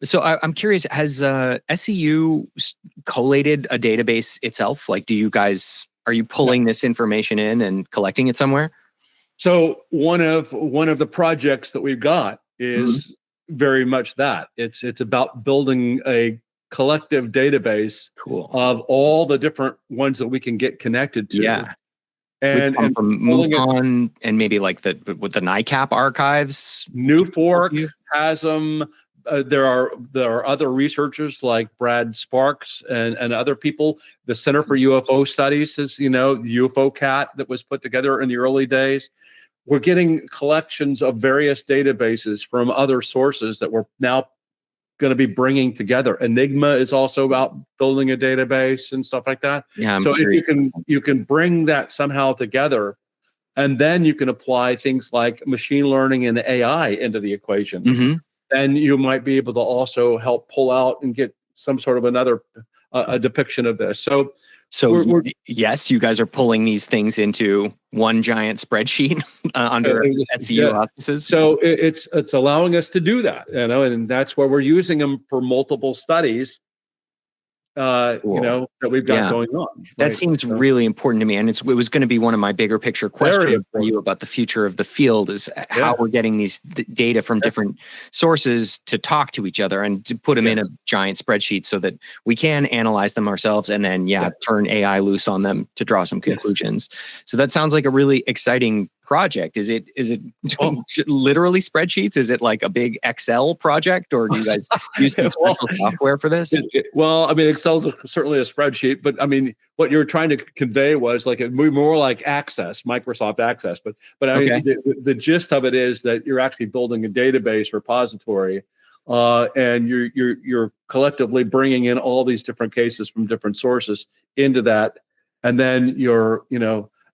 So I'm curious, has SCU collated a database itself? Like, are you pulling this information in and collecting it somewhere? So one of the projects that we've got is very much that. It's about building a collective database of all the different ones that we can get connected to. Yeah. And from MUFON and maybe like the NICAP archives. Newfork has them. There are other researchers like Brad Sparks and other people. The Center for UFO Studies is, the UFO Cat that was put together in the early days. We're getting collections of various databases from other sources that we're now going to be bringing together. Enigma is also about building a database and stuff like that. Yeah, so if you can bring that somehow together, and then you can apply things like machine learning and AI into the equation, then you might be able to also help pull out and get some sort of another a depiction of this. So yes, you guys are pulling these things into one giant spreadsheet under SCU auspices. So it's allowing us to do that, and that's where we're using them for multiple studies. That we've got going on. That seems really important to me, and it was going to be one of my bigger picture questions for you about the future of the field, is how we're getting these data from different sources to talk to each other and to put them in a giant spreadsheet so that we can analyze them ourselves and then turn AI loose on them to draw some conclusions. So that sounds like a really exciting project. Is it literally spreadsheets? Is it like a big Excel project, or do you guys use some special software for this? Well, I mean, Excel's certainly a spreadsheet, but I mean, what you were trying to convey was like more like Access, Microsoft Access. But I mean, the gist of it is that you're actually building a database repository, and you're collectively bringing in all these different cases from different sources into that, and then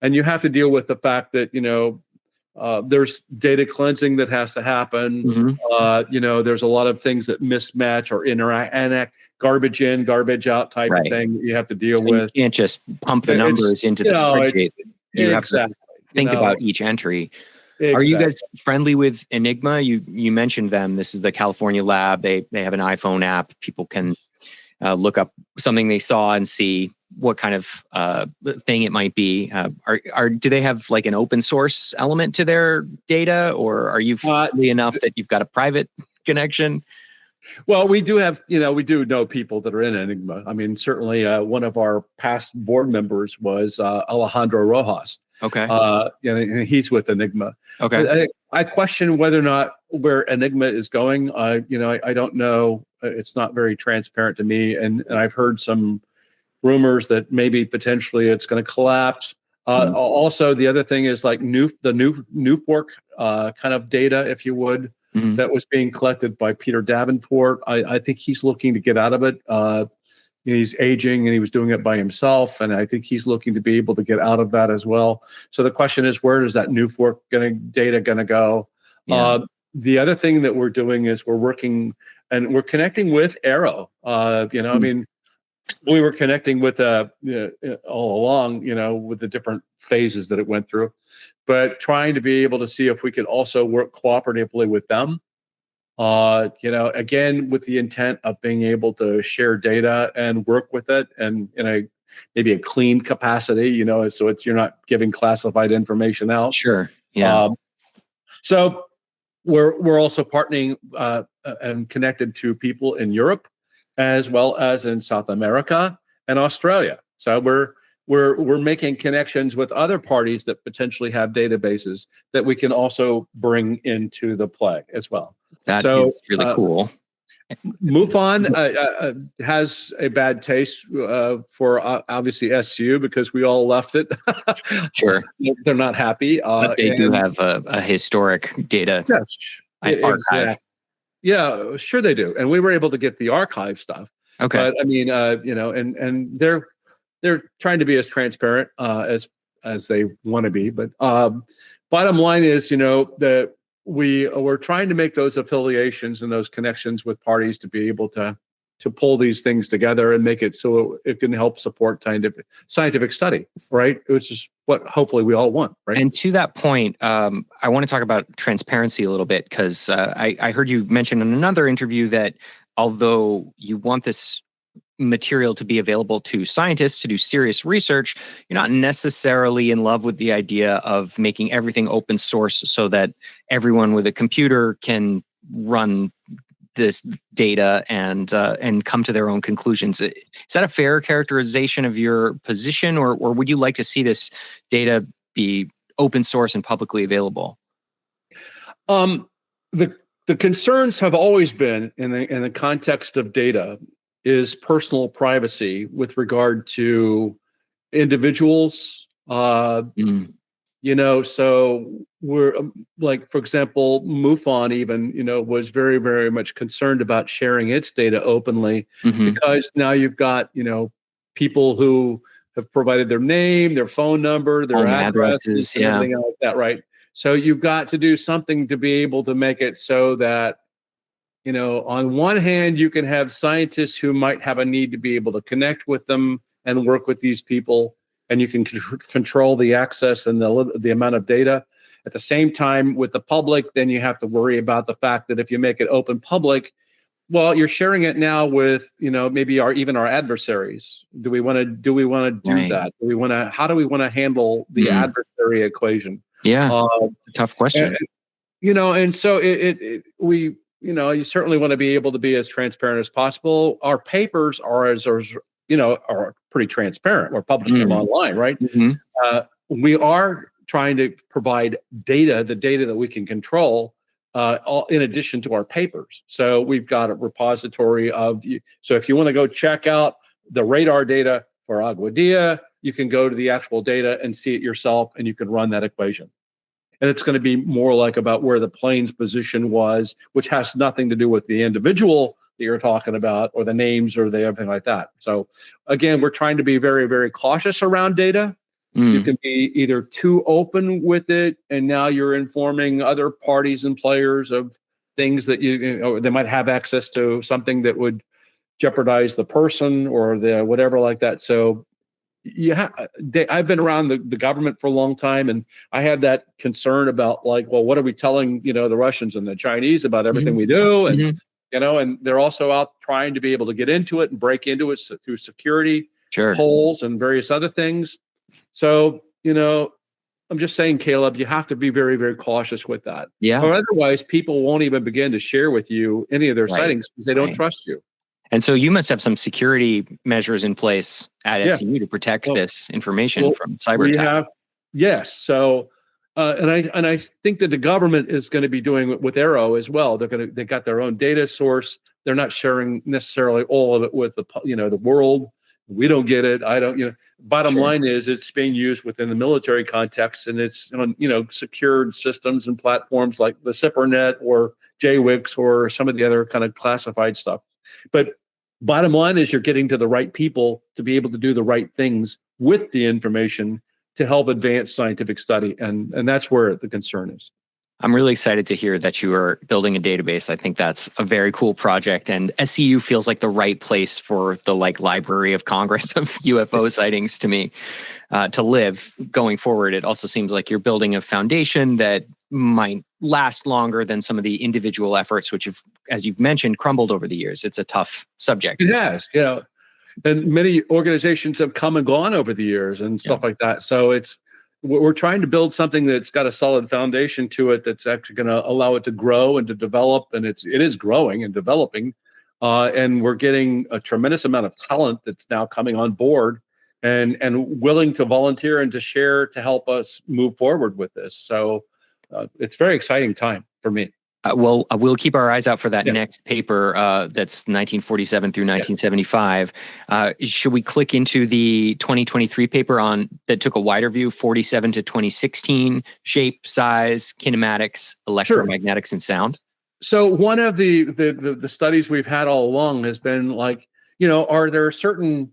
and you have to deal with the fact that, there's data cleansing that has to happen. There's a lot of things that mismatch or interact, garbage in, garbage out type of thing that you have to deal with. You can't just pump the numbers into the spreadsheet. You have to think about each entry. Exactly. Are you guys friendly with Enigma? You mentioned them. This is the California lab. They have an iPhone app. People can look up something they saw and see what kind of thing it might be. Do they have like an open source element to their data, or are you friendly enough that you've got a private connection? Well, we do know people that are in Enigma. I mean, certainly one of our past board members was Alejandro Rojas. Okay. And he's with Enigma. Okay. I question whether or not where Enigma is going. I don't know. It's not very transparent to me, and I've heard some rumors that maybe potentially it's going to collapse. Also, the other thing is like the new fork kind of data, if you would, that was being collected by Peter Davenport. I think he's looking to get out of it. He's aging and he was doing it by himself, and I think he's looking to be able to get out of that as well. So the question is, where does that new fork data going to go? Yeah. The other thing that we're doing is we're working and we're connecting with Arrow. I mean, we were connecting with all along, with the different phases that it went through, but trying to be able to see if we could also work cooperatively with them. Again, with the intent of being able to share data and work with it, and in maybe a clean capacity, so you're not giving classified information out. Sure. Yeah. So we're also partnering and connected to people in Europe, as well as in South America and Australia. So we're making connections with other parties that potentially have databases that we can also bring into the play as well. That is really cool. MUFON has a bad taste for obviously SU because we all left it. Sure. They're not happy. But they do have a historic data archive. Exactly. Yeah, sure they do. And we were able to get the archive stuff. Okay. But I mean, and they're trying to be as transparent as they want to be. But bottom line is, that we're trying to make those affiliations and those connections with parties to be able to pull these things together and make it so it can help support scientific study, right? Which is what hopefully we all want, right? And to that point, I want to talk about transparency a little bit, because I heard you mention in another interview that although you want this material to be available to scientists to do serious research, you're not necessarily in love with the idea of making everything open source so that everyone with a computer can run this data and come to their own conclusions. Is that a fair characterization of your position, or would you like to see this data be open source and publicly available? The concerns have always been in the context of data is personal privacy with regard to individuals. So we're like, for example, MUFON even, was very, very much concerned about sharing its data openly, because now you've got, people who have provided their name, their phone number, their addresses, and everything like that, right? So you've got to do something to be able to make it so that, on one hand, you can have scientists who might have a need to be able to connect with them and work with these people, and you can control the access and the amount of data. At the same time, with the public, then you have to worry about the fact that if you make it open public, well, you're sharing it now with, maybe even our adversaries. Do we want to do that? How do we want to handle the adversary equation? Yeah, it's a tough question. And so we. You certainly want to be able to be as transparent as possible. Our papers are are pretty transparent. We're publishing them online, right? We are trying to provide data, the data that we can control, in addition to our papers. So we've got a repository so if you want to go check out the radar data for Agua Dia, you can go to the actual data and see it yourself, and you can run that equation. And it's going to be more like about where the plane's position was, which has nothing to do with the individual that you're talking about, or the names, or everything like that. So again, we're trying to be very, very cautious around data. You can be either too open with it, and now you're informing other parties and players of things that they might have access to something that would jeopardize the person or the whatever like that. So I've been around the government for a long time, and I had that concern about what are we telling the Russians and the Chinese about everything we do, and and they're also out trying to be able to get into it and break into it through security holes and various other things. So I'm just saying, Caleb, you have to be very, very cautious with that. Yeah. Or otherwise, people won't even begin to share with you any of their sightings because they don't trust you. And so you must have some security measures in place at SU to protect this information from cyber attack. Yes. So, and I think that the government is going to be doing it with Arrow as well. They got their own data source. They're not sharing necessarily all of it with the world. We don't get it. I don't, bottom Sure. line is it's being used within the military context, and it's on, secured systems and platforms like the SIPRNet or JWICS or some of the other kind of classified stuff. But bottom line is you're getting to the right people to be able to do the right things with the information to help advance scientific study. And that's where the concern is. I'm really excited to hear that you are building a database. I think that's a very cool project, and SCU feels like the right place for the Library of Congress of UFO sightings to me to live going forward. It also seems like you're building a foundation that might last longer than some of the individual efforts, which have, as you've mentioned, crumbled over the years. It's a tough subject. It has, and many organizations have come and gone over the years and stuff like that. So we're trying to build something that's got a solid foundation to it that's actually going to allow it to grow and to develop, and it is growing and developing, and we're getting a tremendous amount of talent that's now coming on board and willing to volunteer and to share to help us move forward with this. So it's a very exciting time for me. Well, we'll keep our eyes out for that next paper that's 1947 through 1975. Should we click into the 2023 paper that took a wider view, 47 to 2016, shape, size, kinematics, electromagnetics, and sound? So one of the studies we've had all along has been are there certain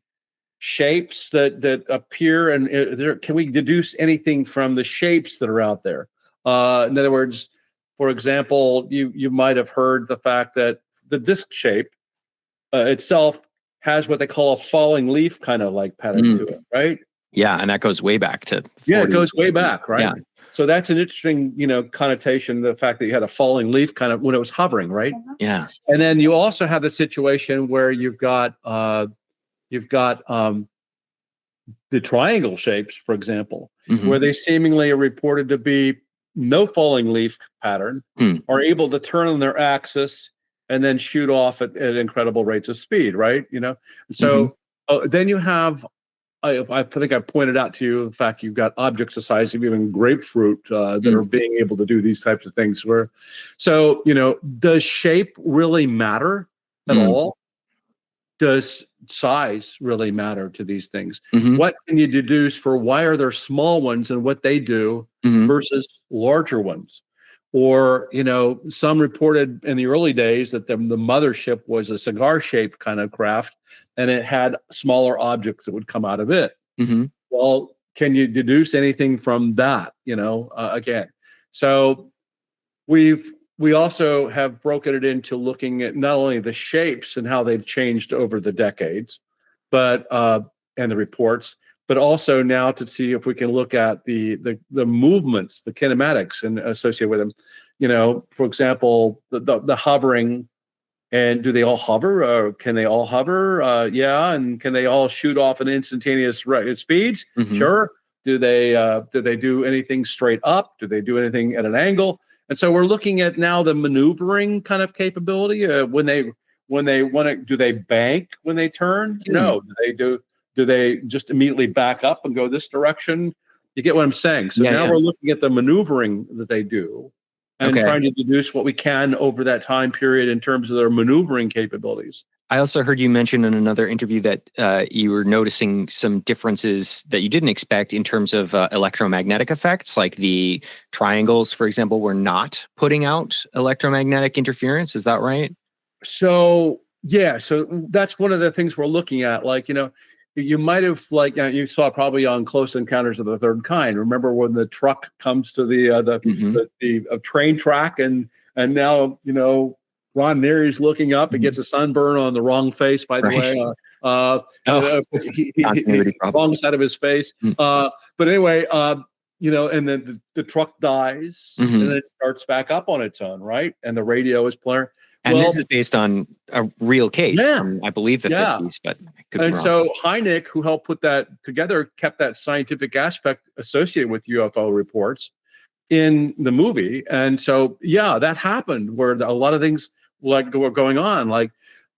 shapes that appear, and can we deduce anything from the shapes that are out there? In other words, for example, you might have heard the fact that the disc shape itself has what they call a falling leaf kind of pattern to it, right? Yeah, and that goes way back to 40s. It goes way back, right? Yeah. So that's an interesting, connotation, the fact that you had a falling leaf kind of when it was hovering, right? Yeah. And then you also have the situation where you've got the triangle shapes, for example, where they seemingly are reported to be no falling leaf pattern, are able to turn on their axis and then shoot off at incredible rates of speed, right? And so then you have, I think I pointed out to you the fact you've got objects the size of even grapefruit that are being able to do these types of things. Does shape really matter at all? Does size really matter to these things? What can you deduce for why are there small ones and what they do versus larger ones? Or, some reported in the early days that the mothership was a cigar-shaped kind of craft, and it had smaller objects that would come out of it. Well, can you deduce anything from that? Again, so we also have broken it into looking at not only the shapes and how they've changed over the decades, but and the reports, but also now to see if we can look at the movements, the kinematics and associated with them. For example, the hovering, and do they all hover? Or can they all hover? And can they all shoot off at instantaneous speeds? Sure. Do they do anything straight up? Do they do anything at an angle? And so we're looking at now the maneuvering kind of capability. When they want to, do they bank when they turn? No. Do they just immediately back up and go this direction? You get what I'm saying? So now we're looking at the maneuvering that they do and trying to deduce what we can over that time period in terms of their maneuvering capabilities. I also heard you mention in another interview that you were noticing some differences that you didn't expect in terms of electromagnetic effects, like the triangles, for example, were not putting out electromagnetic interference. Is that right? So, so that's one of the things we're looking at. You might have, you saw probably on Close Encounters of the Third Kind. Remember when the truck comes to the train track and now, Ron Neary's looking up and gets a sunburn on the wrong face, by the way. Wrong side of his face. But anyway, and then the truck dies and then it starts back up on its own, right? And the radio is playing. And this is based on a real case from, I believe, the 50s, but I could be wrong. So Hynek, who helped put that together, kept that scientific aspect associated with UFO reports in the movie. And so, that happened where a lot of things were going on.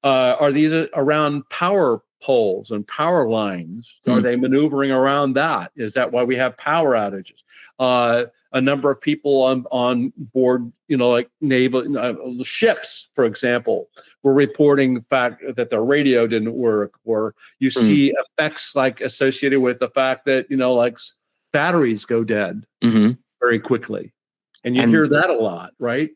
Are these around power poles and power lines? Are they maneuvering around that? Is that why we have power outages? A number of people on board, like naval ships, for example, were reporting the fact that their radio didn't work, or you see effects like associated with the fact that, like batteries go dead very quickly. And you hear that a lot, right?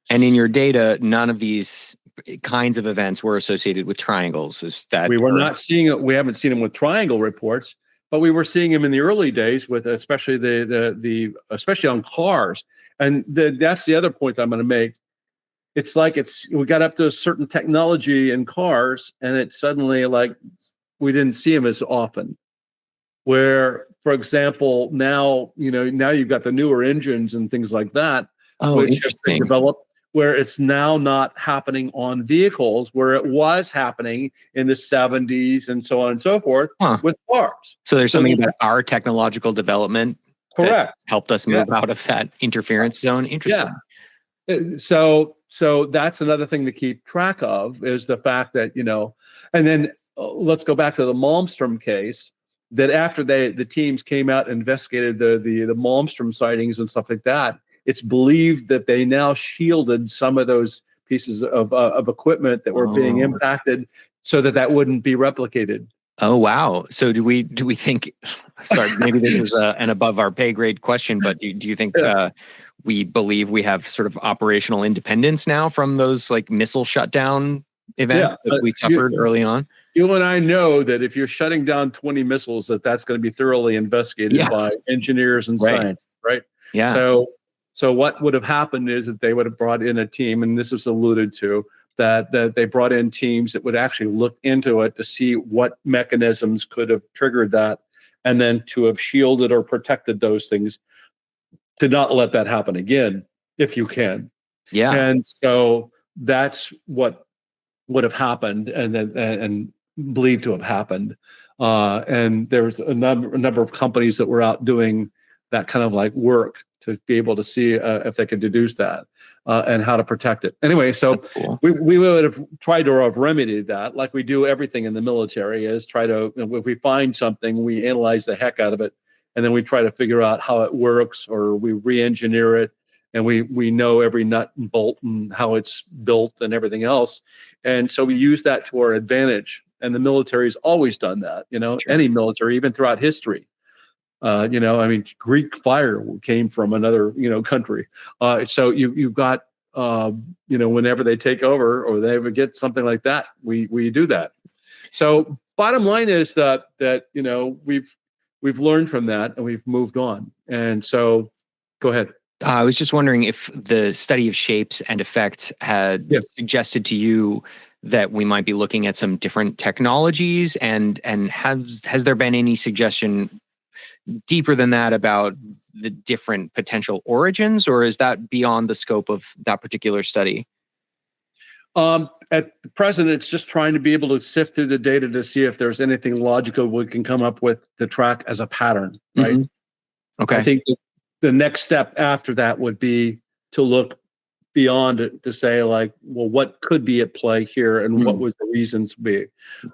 And in your data, none of these kinds of events were associated with triangles. Is that we were not seeing it? We haven't seen them with triangle reports, but we were seeing them in the early days with especially especially on cars. And that's the other point I'm going to make. It's like we got up to a certain technology in cars, and it's suddenly like we didn't see them as often. Where, for example, now you've got the newer engines and things like that, which have been developed, where it's now not happening on vehicles, where it was happening in the 70s and so on and so forth with cars. So there's something about our technological development that helped us move out of that interference zone. Interesting. Yeah. So that's another thing to keep track of, is the fact that, and then let's go back to the Malmstrom case, that after the teams came out and investigated the Malmstrom sightings and stuff like that, it's believed that they now shielded some of those pieces of equipment that were being impacted so that wouldn't be replicated. Oh, wow. So do we think, sorry, maybe this is an above our pay grade question, but do you think we believe we have sort of operational independence now from those like missile shutdown events that we suffered early on? You and I know that if you're shutting down 20 missiles, that's going to be thoroughly investigated by engineers and scientists, right? Yeah. So what would have happened is that they would have brought in a team, and this was alluded to, that they brought in teams that would actually look into it to see what mechanisms could have triggered that, and then to have shielded or protected those things to not let that happen again, if you can. Yeah. And so that's what would have happened, and believed to have happened. And there's a number of companies that were out doing that kind of like work to be able to see if they could deduce that and how to protect it. Anyway, so cool. we would have tried to have remedied that, like we do everything in the military, is try to, if we find something, we analyze the heck out of it, and then we try to figure out how it works, or we re-engineer it, and we know every nut and bolt and how it's built and everything else. And so we use that to our advantage. And the military's always done that, any military, even throughout history. Greek fire came from another, country. So you've got, whenever they take over or they ever get something like that, we do that. So bottom line is that we've learned from that and we've moved on. And so go ahead. I was just wondering if the study of shapes and effects had suggested to you that we might be looking at some different technologies, and has there been any suggestion deeper than that about the different potential origins, or is that beyond the scope of that particular study? At present, it's just trying to be able to sift through the data to see if there's anything logical we can come up with to track as a pattern, right? Mm-hmm. Okay. I think the next step after that would be to look beyond it to say, like, well, what could be at play here, and what would the reasons be?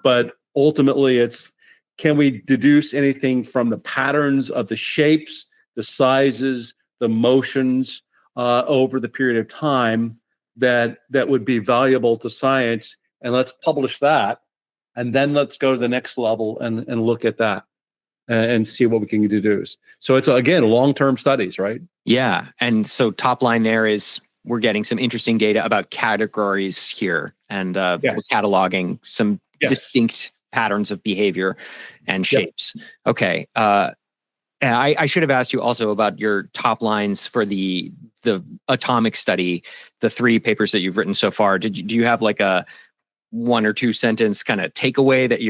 But ultimately, it's, can we deduce anything from the patterns of the shapes, the sizes, the motions over the period of time that would be valuable to science? And let's publish that, and then let's go to the next level and look at that and see what we can deduce. So it's, again, long-term studies, right? Yeah. And so top line there is we're getting some interesting data about categories here, and we're cataloging some distinct patterns of behavior and shapes. Okay. I should have asked you also about your top lines for the atomic study, the 3 papers that you've written so far. Do you have like a 1 or 2 sentence kind of takeaway that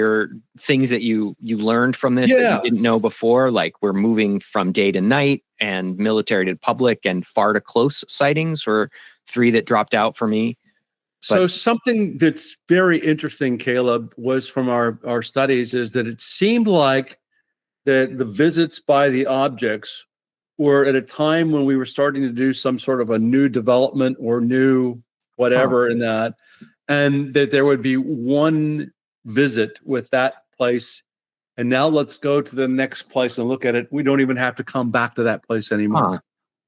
things that you learned from this that you didn't know before? Like, we're moving from day to night, and military to public, and far to close sightings were 3 that dropped out for me. So something that's very interesting, Caleb, was from our studies, is that it seemed like the visits by the objects were at a time when we were starting to do some sort of a new development or new whatever in that, and that there would be one visit with that place. And now let's go to the next place and look at it. We don't even have to come back to that place anymore. Huh.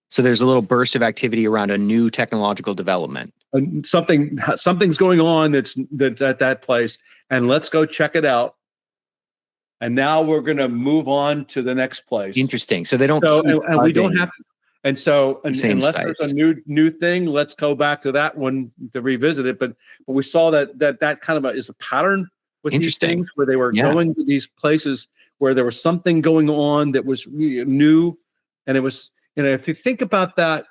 So there's a little burst of activity around a new technological development. And something's going on that's at that place, and let's go check it out. And now we're going to move on to the next place. Interesting. So they don't. So and we don't have. And so unless sites. there's a new thing, let's go back to that one to revisit it. But we saw that kind of is a pattern with these things where they were going to these places where there was something going on that was really new, and it was. If you think about that,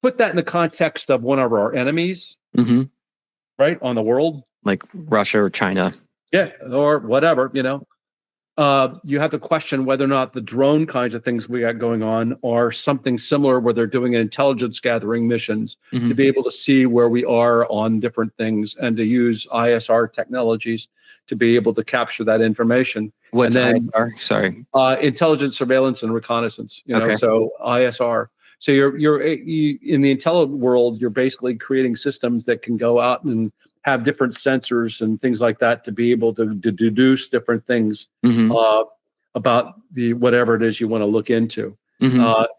put that in the context of one of our enemies, right, on the world. Like Russia or China. Yeah, or whatever, you have to question whether or not the drone kinds of things we got going on are something similar where they're doing intelligence gathering missions to be able to see where we are on different things and to use ISR technologies to be able to capture that information. What's ISR? Sorry. Intelligence, surveillance, and reconnaissance. So ISR. So you're in the intelligence world, you're basically creating systems that can go out and have different sensors and things like that to be able to deduce different things about the whatever it is you want to look into.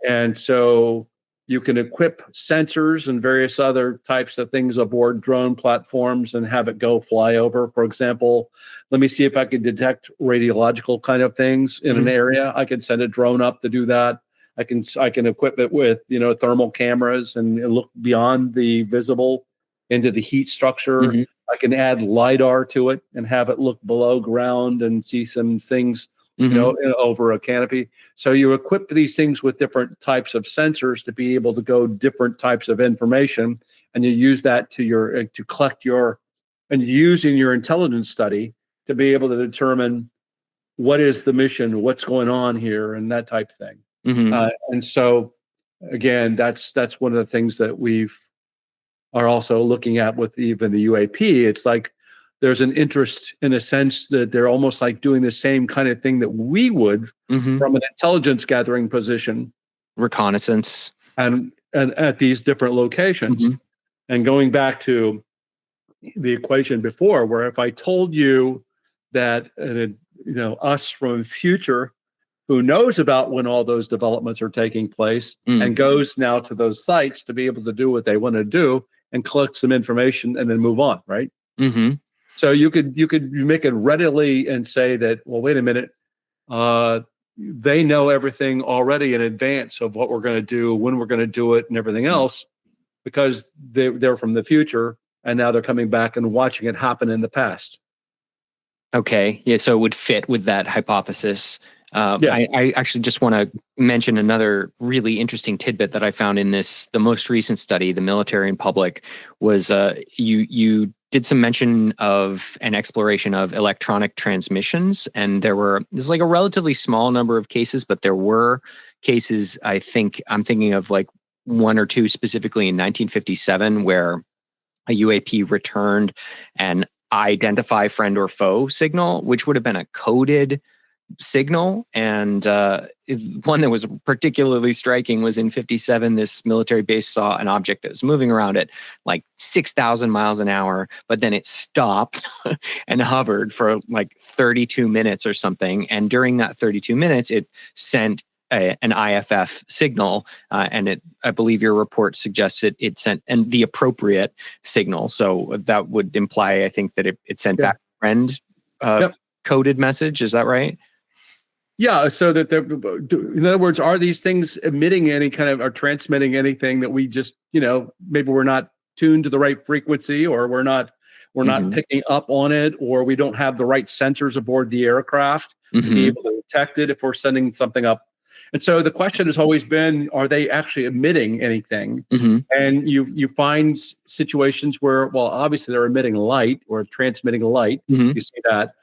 And so you can equip sensors and various other types of things aboard drone platforms and have it go fly over. For example, let me see if I can detect radiological kind of things in an area. I can send a drone up to do that. I can equip it with thermal cameras and look beyond the visible into the heat structure. I can add LiDAR to it and have it look below ground and see some things over a canopy. So you equip these things with different types of sensors to be able to go different types of information, and you use that to collect and using your intelligence study to be able to determine what is the mission, what's going on here, and that type of thing. And so, again, that's one of the things that we are also looking at with even the UAP. It's like there's an interest in a sense that they're almost like doing the same kind of thing that we would from an intelligence gathering position, reconnaissance, and at these different locations. And going back to the equation before, where if I told you that us from the future who knows about when all those developments are taking place and goes now to those sites to be able to do what they want to do and collect some information and then move on, right? So you could make it readily and say that, well, wait a minute, they know everything already in advance of what we're going to do, when we're going to do it, and everything else, because they're from the future and now they're coming back and watching it happen in the past. Okay, yeah, so it would fit with that hypothesis. I actually just want to mention another really interesting tidbit that I found in the most recent study, the military and public, was you did some mention of an exploration of electronic transmissions, and there's like a relatively small number of cases, but there were cases. I'm thinking of like one or two specifically in 1957 where a UAP returned an identify friend or foe signal, which would have been a coded signal. And one that was particularly striking was in 57, this military base saw an object that was moving around at like 6,000 miles an hour, but then it stopped and hovered for like 32 minutes or something. And during that 32 minutes, it sent an IFF signal, and I believe your report suggests it sent the appropriate signal. So that would imply, I think, that it sent back a friend coded message. Is that right? Yeah. So that in other words, are these things emitting any kind of, or transmitting anything that we just, maybe we're not tuned to the right frequency, or we're not picking up on it, or we don't have the right sensors aboard the aircraft to be able to detect it if we're sending something up. And so the question has always been, are they actually emitting anything? And you find situations where, well, obviously they're emitting light or transmitting light. You see that.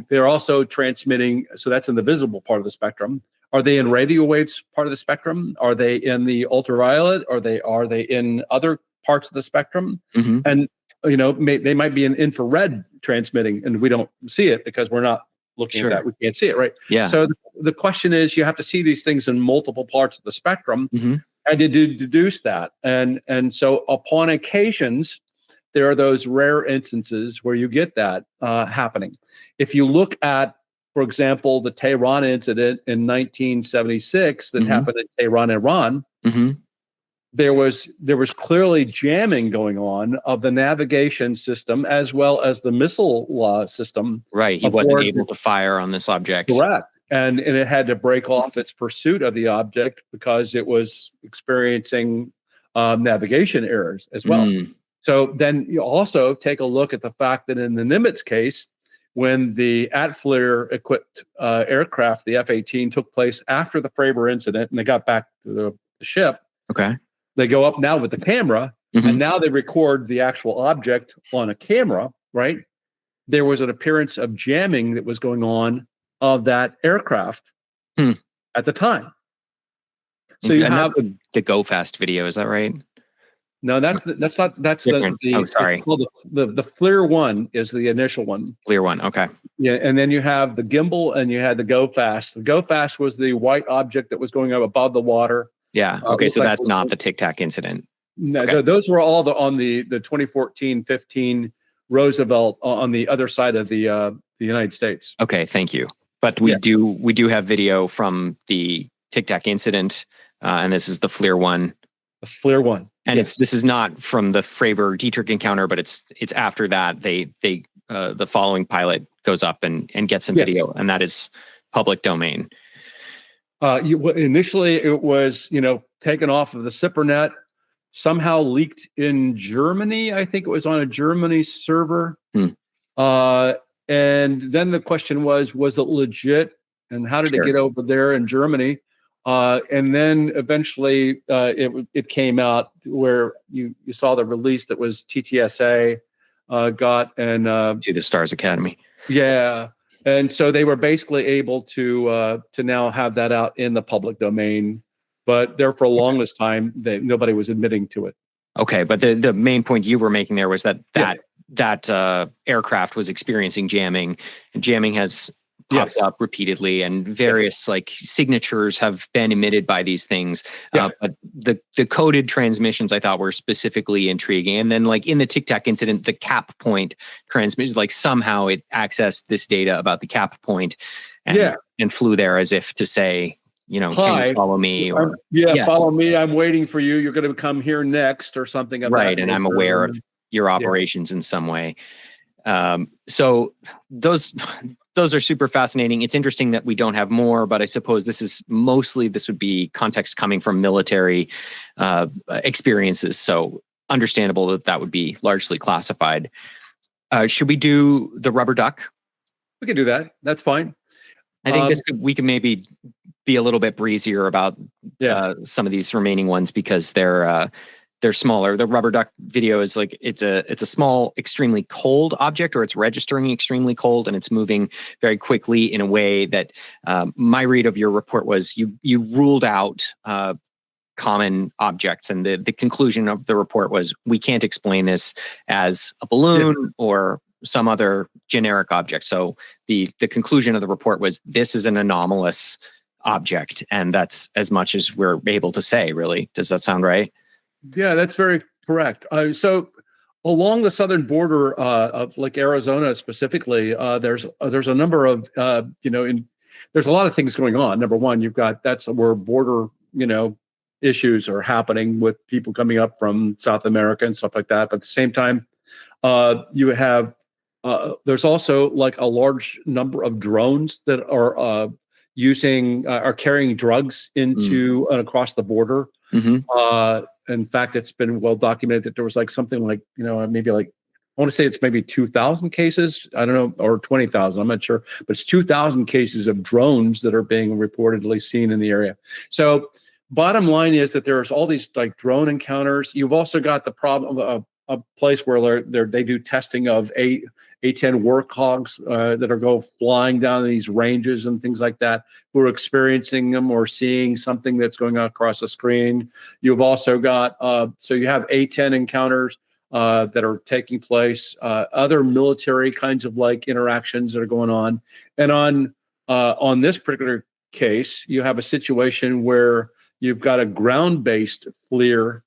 They're also transmitting, so that's in the visible part of the spectrum. Are they in radio waves part of the spectrum? Are they in the ultraviolet? Are they in other parts of the spectrum? And they might be in infrared transmitting, and we don't see it because we're not looking at that. We can't see it, right? Yeah. So the question is, you have to see these things in multiple parts of the spectrum and to deduce that. And so upon occasions, there are those rare instances where you get that happening. If you look at, for example, the Tehran incident in 1976 that happened in Tehran, Iran, there was clearly jamming going on of the navigation system as well as the missile system. Right, he wasn't able to fire on this object. Correct. And it had to break off its pursuit of the object because it was experiencing navigation errors as well. So then you also take a look at the fact that in the Nimitz case, when the Atflir equipped aircraft, the F-18, took place after the Fravor incident and they got back to the ship. Okay. They go up now with the camera and now they record the actual object on a camera, right? There was an appearance of jamming that was going on of that aircraft at the time. So you have the Go Fast video, is that right? No, that's different. the sorry. The FLIR 1 is the initial one. FLIR 1, okay. Yeah, and then you have the gimbal and you had the Go Fast. The Go Fast was the white object that was going up above the water. Yeah. Okay, so that's not the Tic Tac incident. No, okay. Those were all on the 2014-15 Roosevelt on the other side of the United States. Okay, thank you. But we do have video from the Tic Tac incident, and this is the FLIR 1. The FLIR 1. And this is not from the Fravor Dietrich encounter, but it's after that the following pilot goes up and gets some video, and that is public domain. Initially, it was taken off of the SIPRNet, somehow leaked in Germany. I think it was on a Germany server. And then the question was it legit? And how did it get over there in Germany? And then eventually it came out where you saw the release that was TTSA got and to the Stars Academy. Yeah. And so they were basically able to now have that out in the public domain, but there for a longest time nobody was admitting to it. Okay, but the main point you were making there was that aircraft was experiencing jamming, and jamming has popped up repeatedly, and various like signatures have been emitted by these things. But the coded transmissions I thought were specifically intriguing. And then like in the Tic Tac incident, the cap point transmission, like somehow it accessed this data about the cap point and flew there as if to say, Hi, can you follow me? Or follow me. I'm waiting for you. You're going to come here next or something. Right. And I'm aware of your operations in some way. So those are super fascinating. It's interesting that we don't have more, but I suppose this would be context coming from military experiences. So understandable that would be largely classified. Should we do the rubber duck? We can do that. That's fine. I think we can maybe be a little bit breezier about some of these remaining ones because they're smaller. The rubber duck video is like it's a small, extremely cold object, or it's registering extremely cold, and it's moving very quickly in a way that my read of your report was you ruled out common objects, and the conclusion of the report was we can't explain this as a balloon or some other generic object. So the conclusion of the report was this is an anomalous object, and that's as much as we're able to say, really. Does that sound right? Yeah, that's very correct. So along the southern border of like Arizona specifically, there's a number of there's a lot of things going on. Number one, that's where border issues are happening with people coming up from South America and stuff like that. But at the same time, you have there's also like a large number of drones that are carrying drugs into and across the border. In fact, it's been well documented that there was like something like, maybe like, I want to say it's maybe 2,000 cases. I don't know, or 20,000. I'm not sure, but it's 2,000 cases of drones that are being reportedly seen in the area. So bottom line is that there's all these like drone encounters. You've also got the problem of a place where they do testing of A-10 warthogs that go flying down these ranges and things like that, who are experiencing them or seeing something that's going on across the screen. You've also got, so you have A-10 encounters that are taking place, other military kinds of like interactions that are going on. And on this particular case, you have a situation where you've got a ground-based FLIR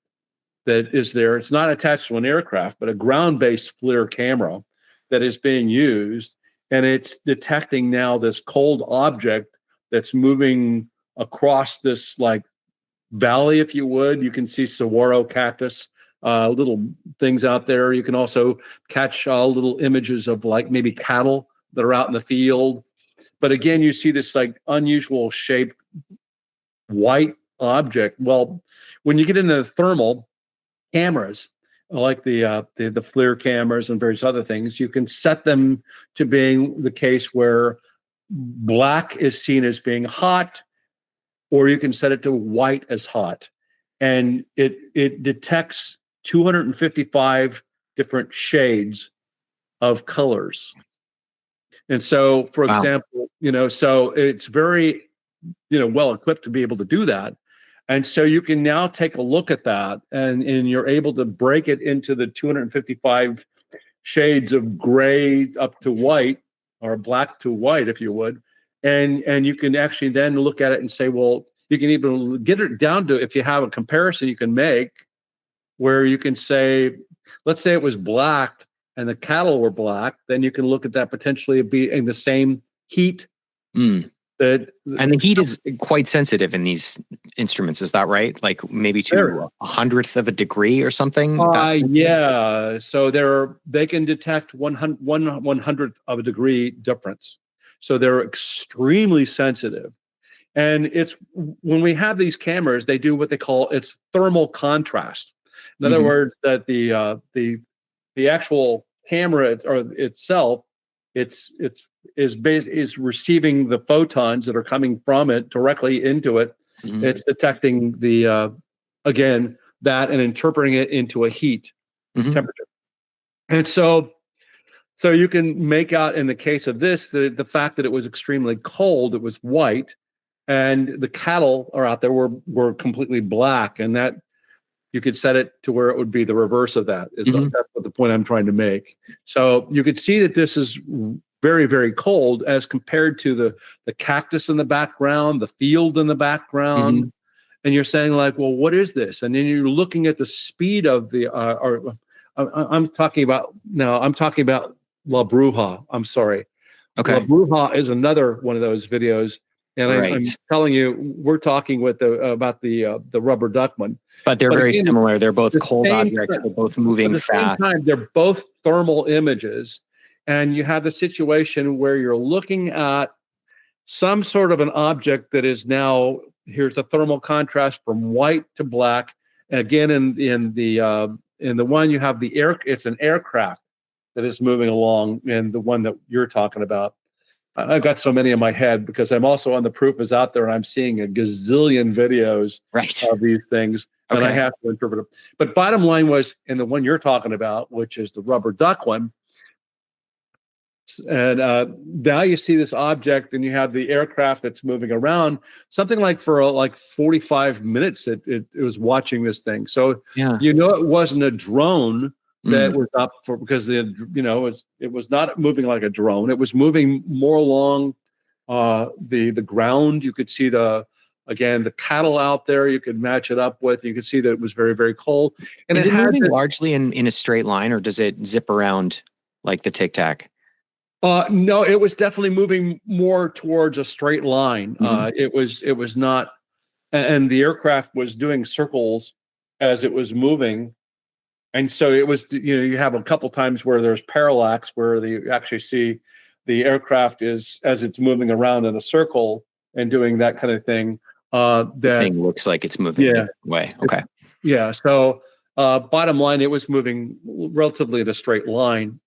that is there. It's not attached to an aircraft, but a ground-based FLIR camera that is being used, and it's detecting now this cold object that's moving across this like valley, if you would. You can see saguaro cactus, little things out there. You can also catch little images of like maybe cattle that are out in the field. But again, you see this like unusual shaped white object. Well, when you get into thermal cameras, like the FLIR cameras and various other things, you can set them to being the case where black is seen as being hot, or you can set it to white as hot, and it detects 255 different shades of colors. And so, for example, so it's very, well equipped to be able to do that. And so you can now take a look at that, and you're able to break it into the 255 shades of gray up to white, or black to white, if you would. And you can actually then look at it and say, well, you can even get it down to, if you have a comparison you can make, where you can say, let's say it was black and the cattle were black, then you can look at that potentially being the same heat. And the heat is quite sensitive in these instruments. Is that right? Like maybe to 100th of a degree or something? Yeah. So they can detect 100th of a degree difference. So they're extremely sensitive. And it's when we have these cameras, they do what they call it's thermal contrast. In other words, that the actual camera itself, is receiving the photons that are coming from it directly into it. It's detecting the again that and interpreting it into a heat temperature. And so you can make out in the case of this the fact that it was extremely cold, it was white, and the cattle are out there were completely black, and that you could set it to where it would be the reverse of that. That's what the point I'm trying to make. So you could see that this is very, very cold as compared to the cactus in the background, the field in the background. And you're saying like, well, what is this? And then you're looking at the speed of the, I'm talking about La Bruja. I'm sorry. Okay. La Bruja is another one of those videos. And I'm telling you, we're talking about the rubber duck one. But they're very similar. They're both cold objects. They're both moving fast. At the same time, they're both thermal images. And you have the situation where you're looking at some sort of an object that is now, here's the thermal contrast from white to black. And again, in the one you have it's an aircraft that is moving along, and the one that you're talking about. I've got so many in my head because I'm also on the Proof is Out There, and I'm seeing a gazillion videos of these things, and I have to interpret them. But bottom line was, in the one you're talking about, which is the rubber duck one, and now you see this object, and you have the aircraft that's moving around. Something like for like 45 minutes, it was watching this thing. So it wasn't a drone that was up for, because it was not moving like a drone. It was moving more along the ground. You could see the cattle out there. You could match it up with. You could see that it was very, very cold. And is it moving largely in a straight line, or does it zip around like the Tic Tac? No, it was definitely moving more towards a straight line. It was not, and the aircraft was doing circles as it was moving. And so it was, you have a couple times where there's parallax, where you actually see the aircraft as it's moving around in a circle and doing that kind of thing. The thing looks like it's moving way. Okay. Yeah. So bottom line, it was moving relatively in a straight line.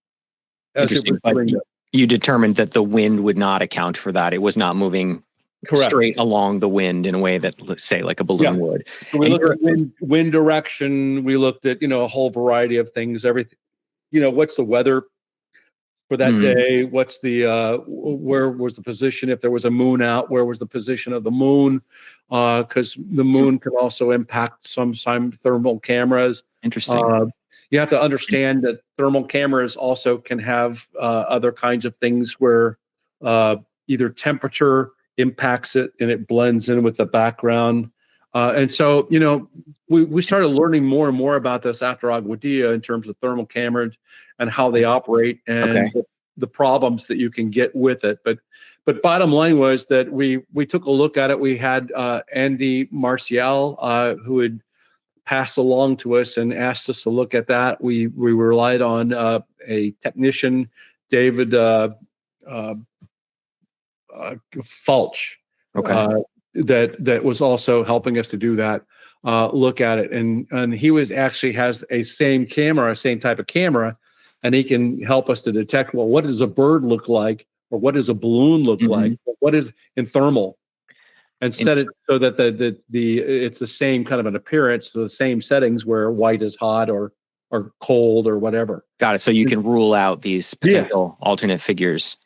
Interesting. But you determined that the wind would not account for that. It was not moving straight along the wind in a way that, let's say, like a balloon would. So we looked at wind direction. We looked at, a whole variety of things, everything, what's the weather for that day? What's where was the position? If there was a moon out, where was the position of the moon? Because the moon can also impact some thermal cameras. Interesting. You have to understand that thermal cameras also can have other kinds of things where either temperature impacts it and it blends in with the background. And so, we started learning more and more about this after Aguadilla in terms of thermal cameras and how they operate and the problems that you can get with it. But bottom line was that we took a look at it. We had Andy Marcial, who had passed along to us and asked us to look at that. We relied on a technician, David Fulch, that was also helping us to do that, look at it. And he has a same type of camera, and he can help us to detect, well, what does a bird look like, or what does a balloon look like, what is in thermal, and set it so that it's the same kind of an appearance, so the same settings where white is hot or cold or whatever. Got it. So you can rule out these potential alternate figures.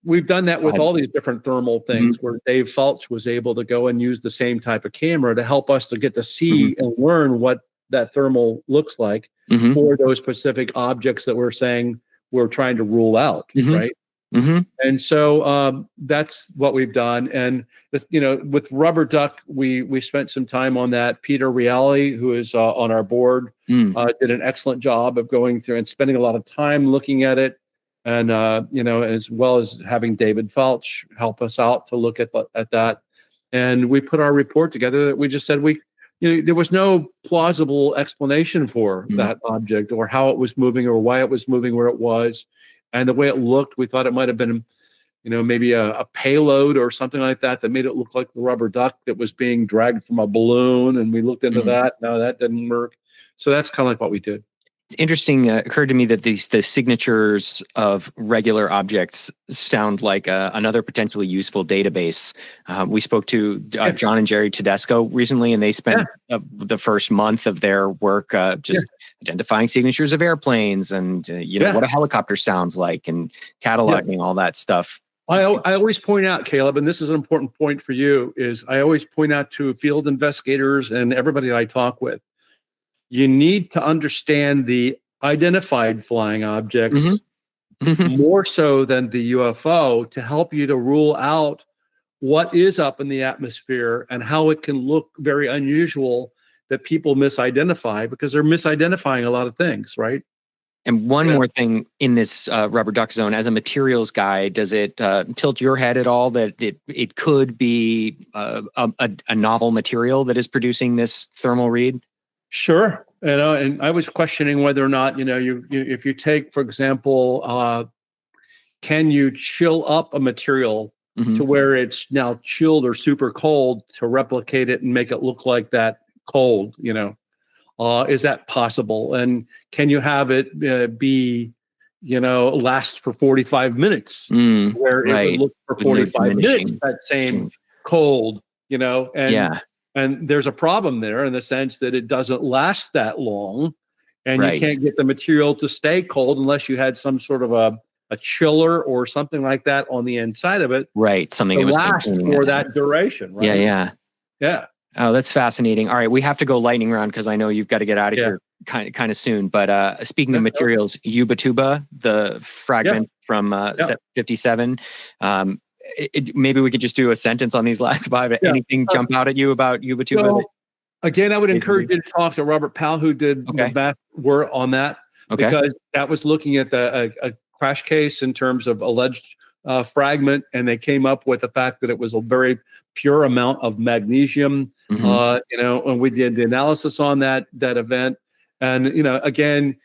We've done that with all these different thermal things, where Dave Fulch was able to go and use the same type of camera to help us to get to see and learn what that thermal looks like for those specific objects that we're saying we're trying to rule out, right? And so that's what we've done. And with rubber duck, we spent some time on that. Peter Reale, who is on our board, did an excellent job of going through and spending a lot of time looking at it. And as well as having David Fulch help us out to look at that. And we put our report together that we just said there was no plausible explanation for that object, or how it was moving, or why it was moving where it was. And the way it looked, we thought it might have been, maybe a payload or something like that made it look like the rubber duck that was being dragged from a balloon. And we looked into that. No, that didn't work. So that's kind of like what we did. It's interesting. Occurred to me that the signatures of regular objects sound like another potentially useful database. We spoke to John and Jerry Tedesco recently, and they spent the first month of their work just identifying signatures of airplanes and what a helicopter sounds like, and cataloging all that stuff. I always point out, Caleb, and this is an important point for you, is I always point out to field investigators and everybody I talk with, you need to understand the identified flying objects more so than the UFO to help you to rule out what is up in the atmosphere and how it can look very unusual that people misidentify, because they're misidentifying a lot of things, right? And one more thing in this rubber duck zone, as a materials guy, does it tilt your head at all that it could be a novel material that is producing this thermal read? Sure. And I was questioning whether or not, if you take, for example, can you chill up a material to where it's now chilled or super cold to replicate it and make it look like that cold, is that possible? And can you have it be, last for 45 minutes where it would look for 45 minutes, that same cold, And there's a problem there in the sense that it doesn't last that long, and you can't get the material to stay cold unless you had some sort of a chiller or something like that on the inside of it. Right. Something that was last for that duration. Right? Yeah. Oh, that's fascinating. All right. We have to go lightning round because I know you've got to get out of here kind of soon. But speaking of materials, Ubatuba, the fragment from Set 57, maybe we could just do a sentence on these last five. Anything jump out at you about Ubatuba? So, again, I would encourage you to talk to Robert Powell, who did the best work on that, because that was looking at a crash case in terms of alleged fragment, and they came up with the fact that it was a very pure amount of magnesium. And we did the analysis on that event, and again,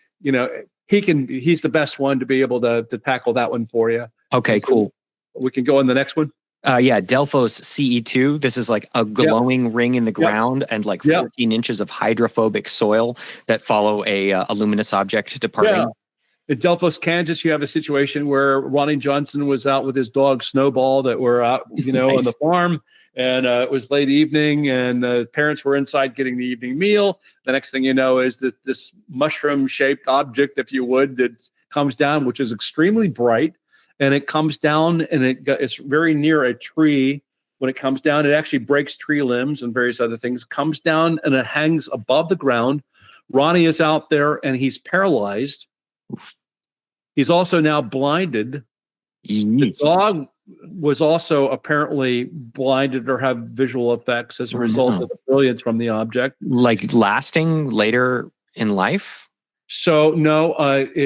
he's the best one to be able to tackle that one for you. Okay, cool. We can go on the next one. Delphos CE2. This is like a glowing ring in the ground and like 14 inches of hydrophobic soil that follow a luminous object departing. In Delphos, Kansas, you have a situation where Ronnie Johnson was out with his dog Snowball that were out, on the farm, and it was late evening, and the parents were inside getting the evening meal. The next thing you know is this mushroom-shaped object, if you would, that comes down, which is extremely bright. And it comes down, and it's very near a tree. When it comes down, it actually breaks tree limbs and various other things. Comes down, and it hangs above the ground. Ronnie is out there, and he's paralyzed. He's also now blinded. The dog was also apparently blinded or have visual effects as a result of the brilliance from the object. Like lasting later in life? So no,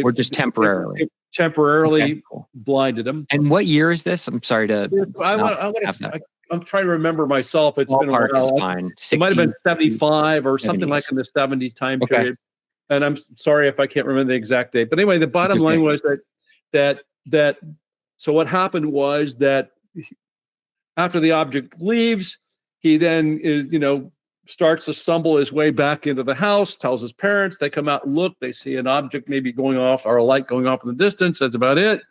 or just temporarily? It temporarily Okay, cool. blinded him. And what year is this? I'm sorry to. I'm trying to remember myself. It's been a Ballpark is while. fine. It might have been 75 or 70s. something like in the 70s time period. And I'm sorry if I can't remember the exact date. But anyway, the bottom line was that. So what happened was that after the object leaves, he then starts to stumble his way back into the house, tells his parents, they come out and look, they see an object maybe going off or a light going off in the distance. That's about it.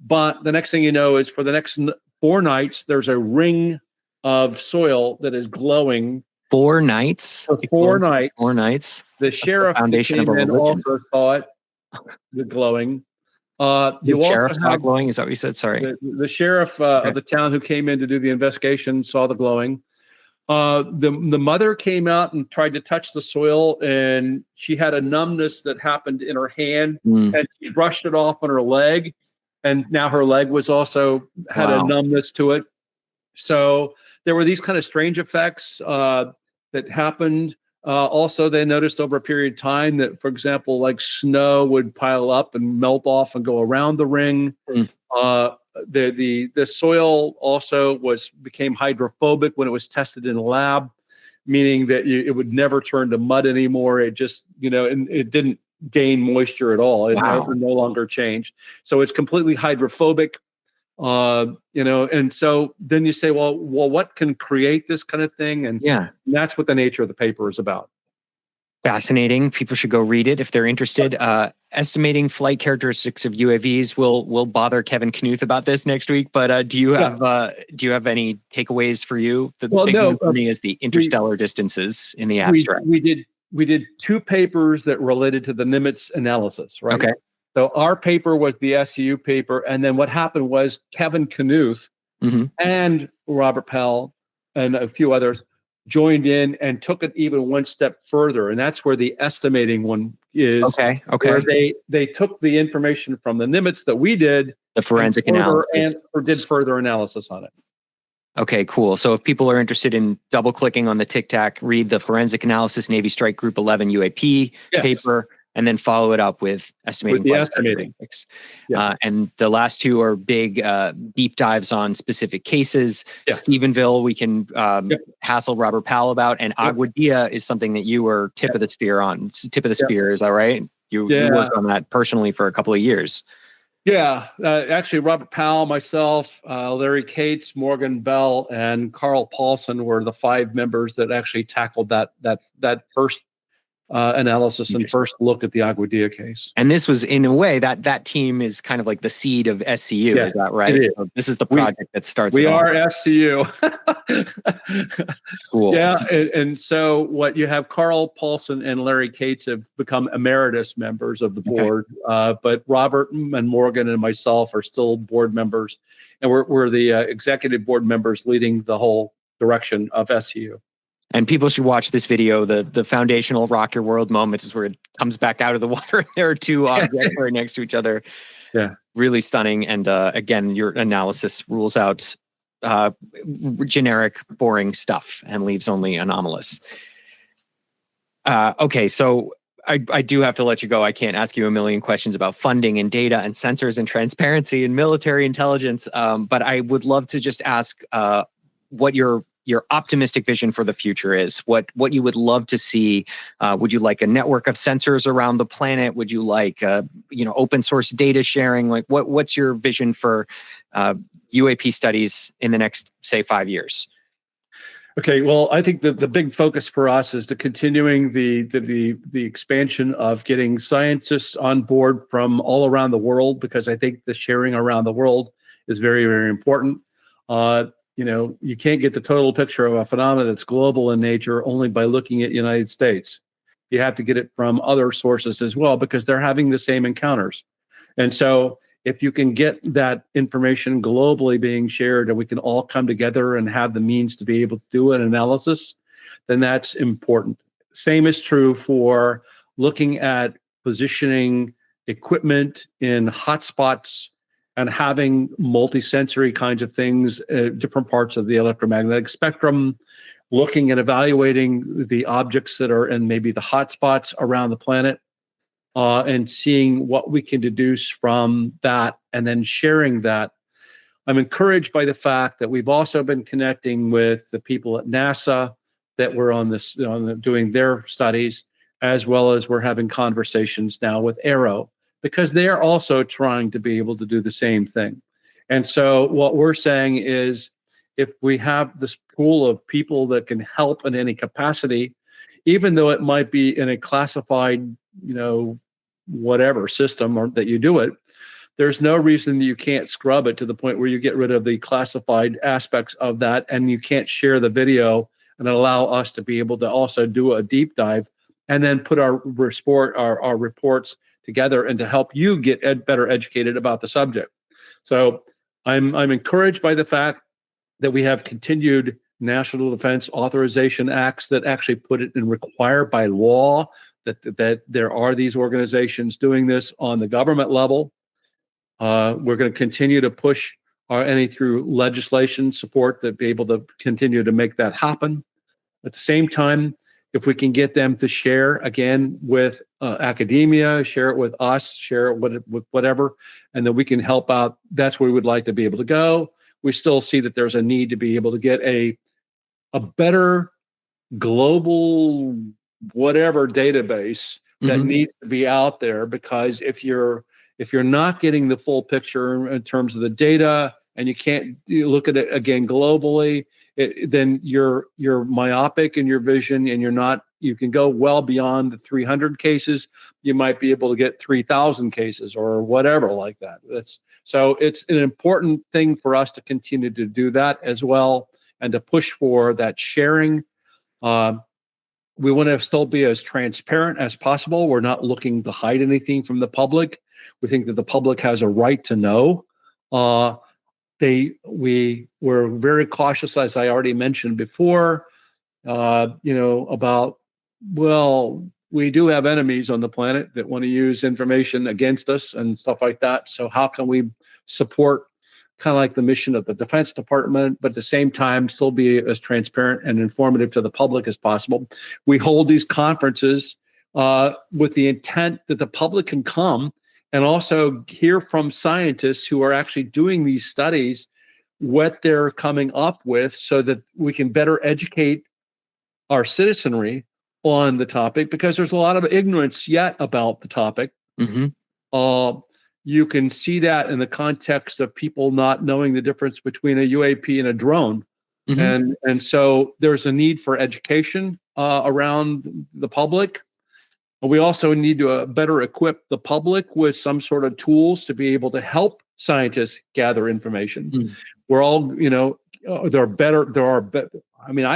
But the next thing you know is for the next 4 nights, there's a ring of soil that is glowing. 4 nights? For 4 nights. 4 nights. The sheriff came in also saw it, the glowing. The sheriff saw glowing? Is that what you said? Sorry. The sheriff of the town who came in to do the investigation saw the glowing. The mother came out and tried to touch the soil, and she had a numbness that happened in her hand, and she brushed it off on her leg, and now her leg was also had a numbness to it. So there were these kind of strange effects that happened. Also, they noticed over a period of time that, for example, like snow would pile up and melt off and go around the ring. The soil also became hydrophobic when it was tested in a lab, meaning that it would never turn to mud anymore. It just, and it didn't gain moisture at all. It no longer changed. So it's completely hydrophobic. And so then you say, well, what can create this kind of thing? And that's what the nature of the paper is about. Fascinating. People should go read it if they're interested. Estimating flight characteristics of UAVs. We'll bother Kevin Knuth about this next week. But do you have any takeaways for you? The big one for me is the interstellar distances in the abstract. We did 2 papers that related to the Nimitz analysis, right? Okay. So our paper was the SCU paper, and then what happened was Kevin Knuth and Robert Powell and a few others joined in and took it even one step further, and that's where the estimating one is. Okay. Where they took the information from the Nimitz that we did, the forensic analysis, or did further analysis on it. Okay, cool. So if people are interested in double clicking on the Tic Tac, read the forensic analysis Navy Strike Group 11 UAP paper, and then follow it up with estimating. And the last 2 are big deep dives on specific cases. Stephenville, we can hassle Robert Powell about, and Aguadilla is something that you were tip of the spear on. Tip of the spear, is that right? You worked on that personally for a couple of years. Yeah, actually, Robert Powell, myself, Larry Cates, Morgan Bell, and Carl Paulson were the 5 members that actually tackled that first analysis and first look at the Aguadilla case. And this was, in a way, that team is kind of like the seed of SCU, is that right? It is. So this is the project that starts. We are SCU. Cool. Yeah, and so what you have, Carl Paulson and Larry Cates have become emeritus members of the board, but Robert and Morgan and myself are still board members, and we're the executive board members leading the whole direction of SCU. And people should watch this video. The foundational rock your world moment is where it comes back out of the water. There are 2 objects right next to each other. Yeah, really stunning. And again, your analysis rules out generic, boring stuff and leaves only anomalous. Okay, so I do have to let you go. I can't ask you a million questions about funding and data and sensors and transparency and military intelligence. But I would love to just ask what your optimistic vision for the future is. What you would love to see. Would you like a network of sensors around the planet? Would you like open source data sharing? Like what's your vision for UAP studies in the next, say, 5 years? Okay, well, I think the big focus for us is to continuing the expansion of getting scientists on board from all around the world, because I think the sharing around the world is very, very important. You can't get the total picture of a phenomenon that's global in nature only by looking at the United States. You have to get it from other sources as well, because they're having the same encounters. And so if you can get that information globally being shared and we can all come together and have the means to be able to do an analysis, then that's important. Same is true for looking at positioning equipment in hotspots and having multisensory kinds of things, different parts of the electromagnetic spectrum, looking and evaluating the objects that are in maybe the hot spots around the planet, and seeing what we can deduce from that, and then sharing that. I'm encouraged by the fact that we've also been connecting with the people at NASA that were doing their studies, as well as we're having conversations now with Aero, because they're also trying to be able to do the same thing. And so what we're saying is, if we have this pool of people that can help in any capacity, even though it might be in a classified, whatever system or that you do it, there's no reason that you can't scrub it to the point where you get rid of the classified aspects of that, and you can't share the video and allow us to be able to also do a deep dive and then put our reports together and to help you get better educated about the subject. So I'm encouraged by the fact that we have continued national defense authorization acts that actually put it and require by law that there are these organizations doing this on the government level. We're going to continue to push through legislation support to be able to continue to make that happen. At the same time, if we can get them to share again with academia, share it with us, share it with whatever, and then we can help out, that's where we would like to be able to go. We still see that there's a need to be able to get a better global whatever database that needs to be out there, because if you're not getting the full picture in terms of the data, and you look at it again globally, then you're myopic in your vision, and you can go well beyond the 300 cases. You might be able to get 3,000 cases or whatever like that. So it's an important thing for us to continue to do that as well, and to push for that sharing. We want to still be as transparent as possible. We're not looking to hide anything from the public. We think that the public has a right to know. We were very cautious, as I already mentioned before, about, we do have enemies on the planet that want to use information against us and stuff like that. So how can we support kind of like the mission of the Defense Department, but at the same time still be as transparent and informative to the public as possible? We hold these conferences with the intent that the public can come and also hear from scientists who are actually doing these studies, what they're coming up with, so that we can better educate our citizenry on the topic, because there's a lot of ignorance yet about the topic. You can see that in the context of people not knowing the difference between a UAP and a drone. And so there's a need for education around the public. We also need to better equip the public with some sort of tools to be able to help scientists gather information. We're all, there are better. I mean,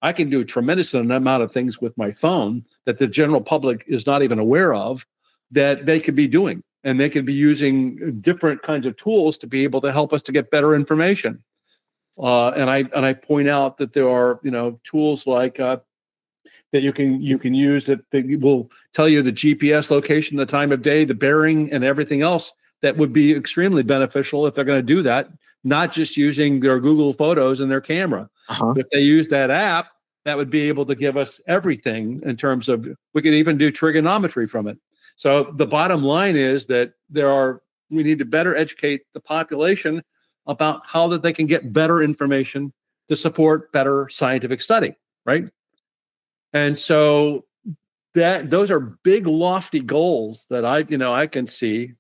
I can do a tremendous amount of things with my phone that the general public is not even aware of, that they could be doing. And they could be using different kinds of tools to be able to help us to get better information. And I point out that there are tools like that you can use that will tell you the GPS location, the time of day, the bearing, and everything else that would be extremely beneficial if they're going to do that, not just using their Google Photos and their camera. If they use that app, that would be able to give us everything in terms of, we could even do trigonometry from it. So the bottom line is that we need to better educate the population about how that they can get better information to support better scientific study, right? And so those are big, lofty goals that I can see.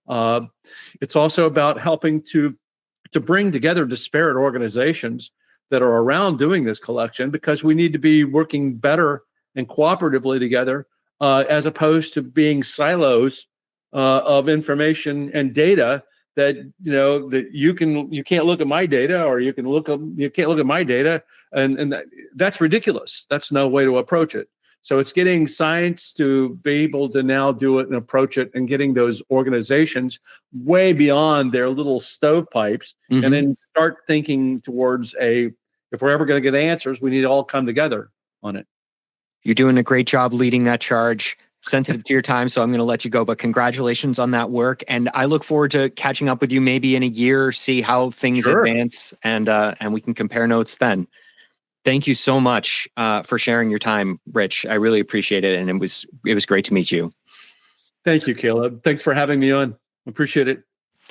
It's also about helping to bring together disparate organizations that are around doing this collection, because we need to be working better and cooperatively together, as opposed to being silos of information and data that that you can't look at my data, or you can't look at my data, and that's ridiculous. That's no way to approach it. So it's getting science to be able to now do it and approach it, and getting those organizations way beyond their little stovepipes, and then start thinking towards if we're ever going to get answers, we need to all come together on it. You're doing a great job leading that charge. sensitive to your time, so I'm going to let you go. But congratulations on that work, and I look forward to catching up with you maybe in a year, see how things advance, and we can compare notes then. Thank you so much for sharing your time, Rich. I really appreciate it, and it was great to meet you. Thank you, Caleb. Thanks for having me on. Appreciate it.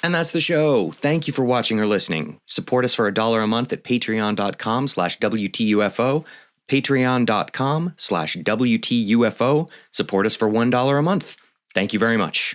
And that's the show. Thank you for watching or listening. Support us for $1 a month at patreon.com/WTUFO. Patreon.com/WTUFO. Support us for $1 a month. Thank you very much.